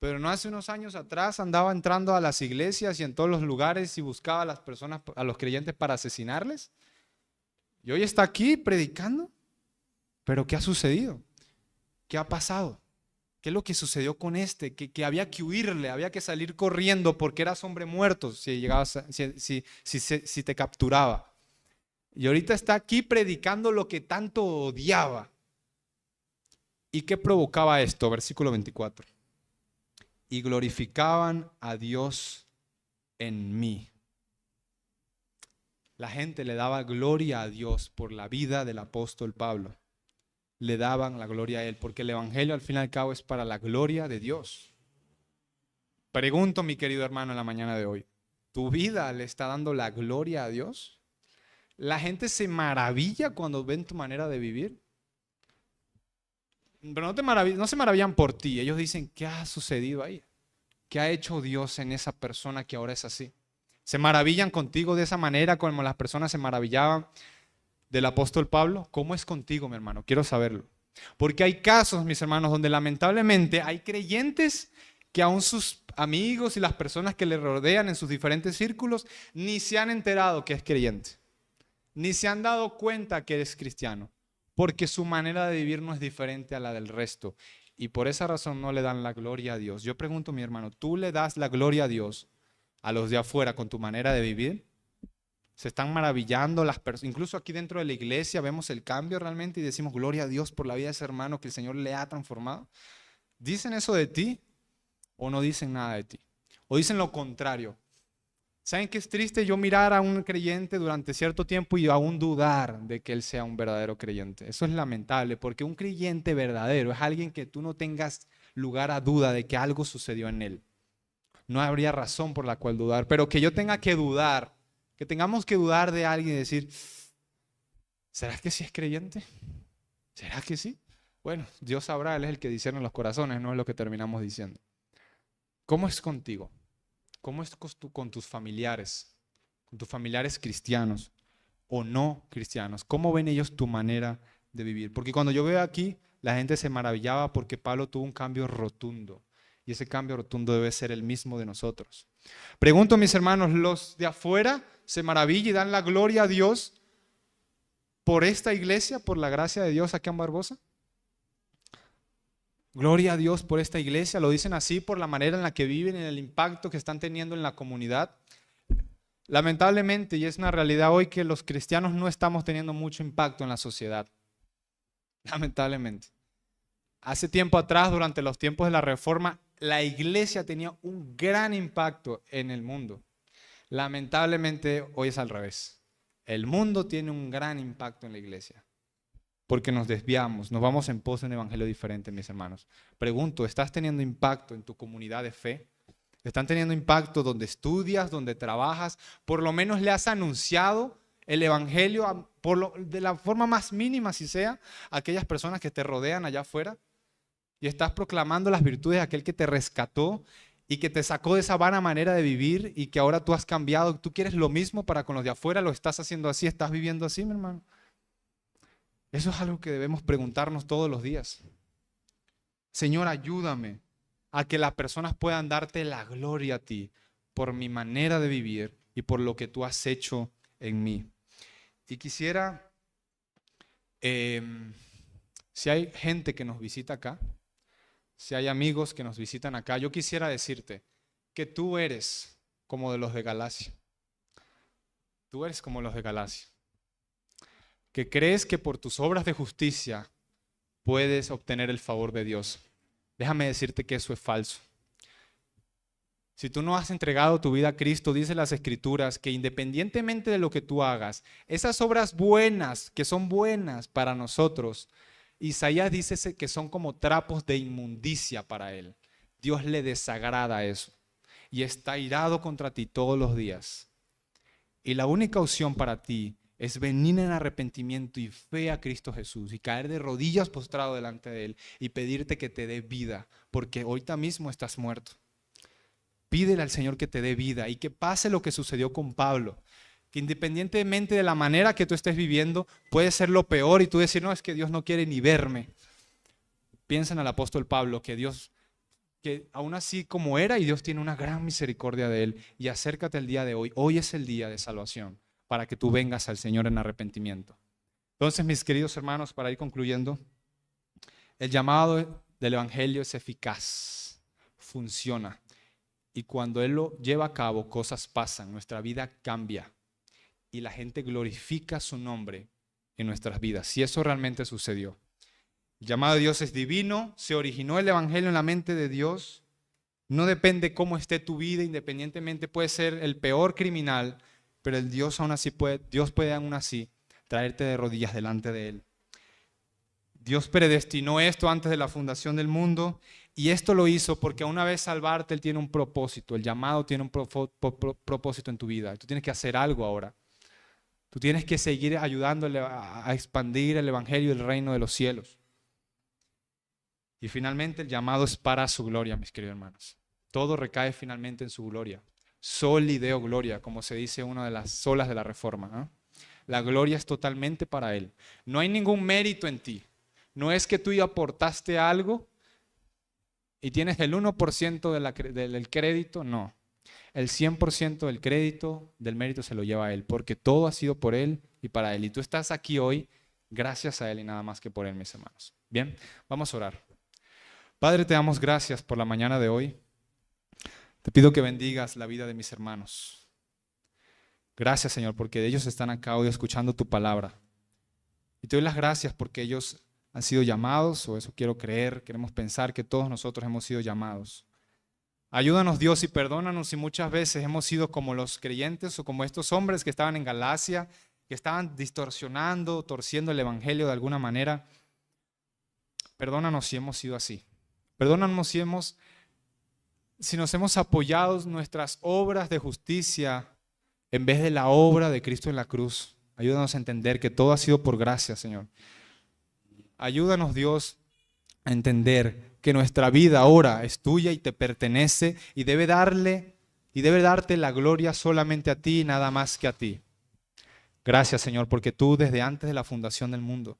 Pero no hace unos años atrás andaba entrando a las iglesias y en todos los lugares y buscaba a las personas, a los creyentes para asesinarles. Y hoy está aquí predicando. ¿Pero qué ha sucedido? ¿Qué ha pasado? ¿Qué es lo que sucedió con que había que huirle, había que salir corriendo porque eras hombre muerto si te capturaba. Y ahorita está aquí predicando lo que tanto odiaba. ¿Y qué provocaba esto? Versículo 24. Y glorificaban a Dios en mí. La gente le daba gloria a Dios por la vida del apóstol Pablo. Le daban la gloria a él, porque el Evangelio al fin y al cabo es para la gloria de Dios. Pregunto, mi querido hermano, en la mañana de hoy, ¿tu vida le está dando la gloria a Dios? La gente se maravilla cuando ven tu manera de vivir. Pero no se maravillan por ti. Ellos dicen, ¿qué ha sucedido ahí? ¿Qué ha hecho Dios en esa persona que ahora es así? ¿Se maravillan contigo de esa manera como las personas se maravillaban del apóstol Pablo? ¿Cómo es contigo, mi hermano? Quiero saberlo. Porque hay casos, mis hermanos, donde lamentablemente hay creyentes que aún sus amigos y las personas que le rodean en sus diferentes círculos ni se han enterado que es creyente. Ni se han dado cuenta que es cristiano, porque su manera de vivir no es diferente a la del resto. Y por esa razón no le dan la gloria a Dios. Yo pregunto, mi hermano, ¿tú le das la gloria a Dios a los de afuera con tu manera de vivir? Se están maravillando las personas. Incluso aquí dentro de la iglesia vemos el cambio realmente y decimos gloria a Dios por la vida de ese hermano que el Señor le ha transformado. ¿Dicen eso de ti o no dicen nada de ti? ¿O dicen lo contrario? ¿Saben qué es triste? Yo mirar a un creyente durante cierto tiempo y aún dudar de que él sea un verdadero creyente. Eso es lamentable, porque un creyente verdadero es alguien que tú no tengas lugar a duda de que algo sucedió en él. No habría razón por la cual dudar, pero que yo tenga que dudar, que tengamos que dudar de alguien y decir, ¿será que sí es creyente? ¿Será que sí? Bueno, Dios sabrá, Él es el que discierne los corazones, no es lo que terminamos diciendo. ¿Cómo es contigo? ¿Cómo es con tus familiares cristianos o no cristianos? ¿Cómo ven ellos tu manera de vivir? Porque cuando yo veo aquí, la gente se maravillaba porque Pablo tuvo un cambio rotundo. Y ese cambio rotundo debe ser el mismo de nosotros. Pregunto, mis hermanos, ¿los de afuera se maravillan y dan la gloria a Dios por esta iglesia, por la gracia de Dios aquí en Barbosa? Gloria a Dios por esta iglesia, lo dicen así por la manera en la que viven, en el impacto que están teniendo en la comunidad. Lamentablemente, y es una realidad hoy, que los cristianos no estamos teniendo mucho impacto en la sociedad. Lamentablemente. Hace tiempo atrás, durante los tiempos de la Reforma, la iglesia tenía un gran impacto en el mundo. Lamentablemente, hoy es al revés. El mundo tiene un gran impacto en la iglesia, porque nos desviamos, nos vamos en pos de un evangelio diferente, mis hermanos. Pregunto, ¿estás teniendo impacto en tu comunidad de fe? ¿Están teniendo impacto donde estudias, donde trabajas? Por lo menos le has anunciado el evangelio de la forma más mínima, si sea, a aquellas personas que te rodean allá afuera. Y estás proclamando las virtudes de aquel que te rescató y que te sacó de esa vana manera de vivir y que ahora tú has cambiado. Tú quieres lo mismo para con los de afuera, lo estás haciendo así, estás viviendo así, mi hermano. Eso es algo que debemos preguntarnos todos los días. Señor, ayúdame a que las personas puedan darte la gloria a ti por mi manera de vivir y por lo que tú has hecho en mí. Y quisiera, si hay gente que nos visita acá, si hay amigos que nos visitan acá, yo quisiera decirte que tú eres como de los de Galacia. Tú eres como los de Galacia. Que crees que por tus obras de justicia puedes obtener el favor de Dios. Déjame decirte que eso es falso. Si tú no has entregado tu vida a Cristo, dice las Escrituras que independientemente de lo que tú hagas, esas obras buenas, que son buenas para nosotros, Isaías dice que son como trapos de inmundicia para Él. Dios le desagrada eso y está irado contra ti todos los días. Y la única opción para ti es venir en arrepentimiento y fe a Cristo Jesús y caer de rodillas postrado delante de Él y pedirte que te dé vida, porque ahorita mismo estás muerto. Pídele al Señor que te dé vida y que pase lo que sucedió con Pablo, que independientemente de la manera que tú estés viviendo, puede ser lo peor y tú decir, no, es que Dios no quiere ni verme. Piensa en el apóstol Pablo, que Dios, que aún así como era, y Dios tiene una gran misericordia de él, y acércate al día de hoy. Hoy es el día de salvación, para que tú vengas al Señor en arrepentimiento. Entonces, mis queridos hermanos, para ir concluyendo, el llamado del Evangelio es eficaz, funciona. Y cuando Él lo lleva a cabo, cosas pasan, nuestra vida cambia y la gente glorifica su nombre en nuestras vidas. Si eso realmente sucedió. El llamado de Dios es divino, se originó el Evangelio en la mente de Dios. No depende cómo esté tu vida, independientemente puede ser el peor criminal, pero Dios puede aún así traerte de rodillas delante de Él. Dios predestinó esto antes de la fundación del mundo y esto lo hizo porque una vez salvarte Él tiene un propósito, el llamado tiene un propósito en tu vida. Tú tienes que hacer algo ahora. Tú tienes que seguir ayudándole a expandir el evangelio y el reino de los cielos. Y finalmente el llamado es para su gloria, mis queridos hermanos. Todo recae finalmente en su gloria. Soli Deo Gloria, como se dice una de las solas de la Reforma, ¿no? La gloria es totalmente para Él. No hay ningún mérito en ti. No es que tú ya aportaste algo y tienes el 1% del crédito, no. El 100% del crédito, del mérito se lo lleva a Él, porque todo ha sido por Él y para Él. Y tú estás aquí hoy gracias a Él y nada más que por Él, mis hermanos. Bien, vamos a orar. Padre, te damos gracias por la mañana de hoy. Te pido que bendigas la vida de mis hermanos. Gracias, Señor, porque ellos están acá hoy escuchando tu palabra. Y te doy las gracias porque ellos han sido llamados, o eso quiero creer, queremos pensar que todos nosotros hemos sido llamados. Ayúdanos, Dios, y perdónanos si muchas veces hemos sido como los creyentes o como estos hombres que estaban en Galacia, que estaban distorsionando, torciendo el evangelio de alguna manera. Perdónanos si hemos sido así. Perdónanos si nos hemos apoyado en nuestras obras de justicia en vez de la obra de Cristo en la cruz. Ayúdanos a entender que todo ha sido por gracia, Señor. Ayúdanos, Dios, a entender que nuestra vida ahora es tuya y te pertenece y debe darte la gloria solamente a ti y nada más que a ti. Gracias, Señor, porque tú desde antes de la fundación del mundo,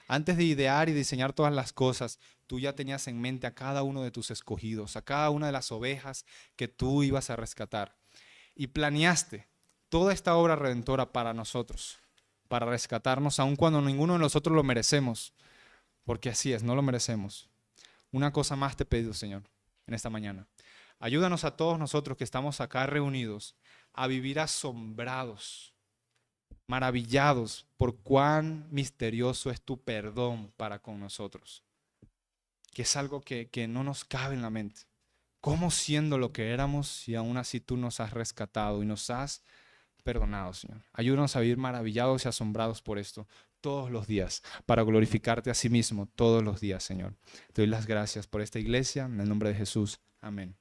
antes de idear y diseñar todas las cosas, tú ya tenías en mente a cada uno de tus escogidos, a cada una de las ovejas que tú ibas a rescatar. Y planeaste toda esta obra redentora para nosotros, para rescatarnos, aun cuando ninguno de nosotros lo merecemos. Porque así es, no lo merecemos. Una cosa más te he pedido, Señor, en esta mañana. Ayúdanos a todos nosotros que estamos acá reunidos a vivir asombrados, maravillados por cuán misterioso es tu perdón para con nosotros. que es algo que no nos cabe en la mente. ¿Cómo siendo lo que éramos y aún así tú nos has rescatado y nos has perdonado, Señor? Ayúdanos a vivir maravillados y asombrados por esto todos los días, para glorificarte a sí mismo todos los días, Señor. Te doy las gracias por esta iglesia, en el nombre de Jesús. Amén.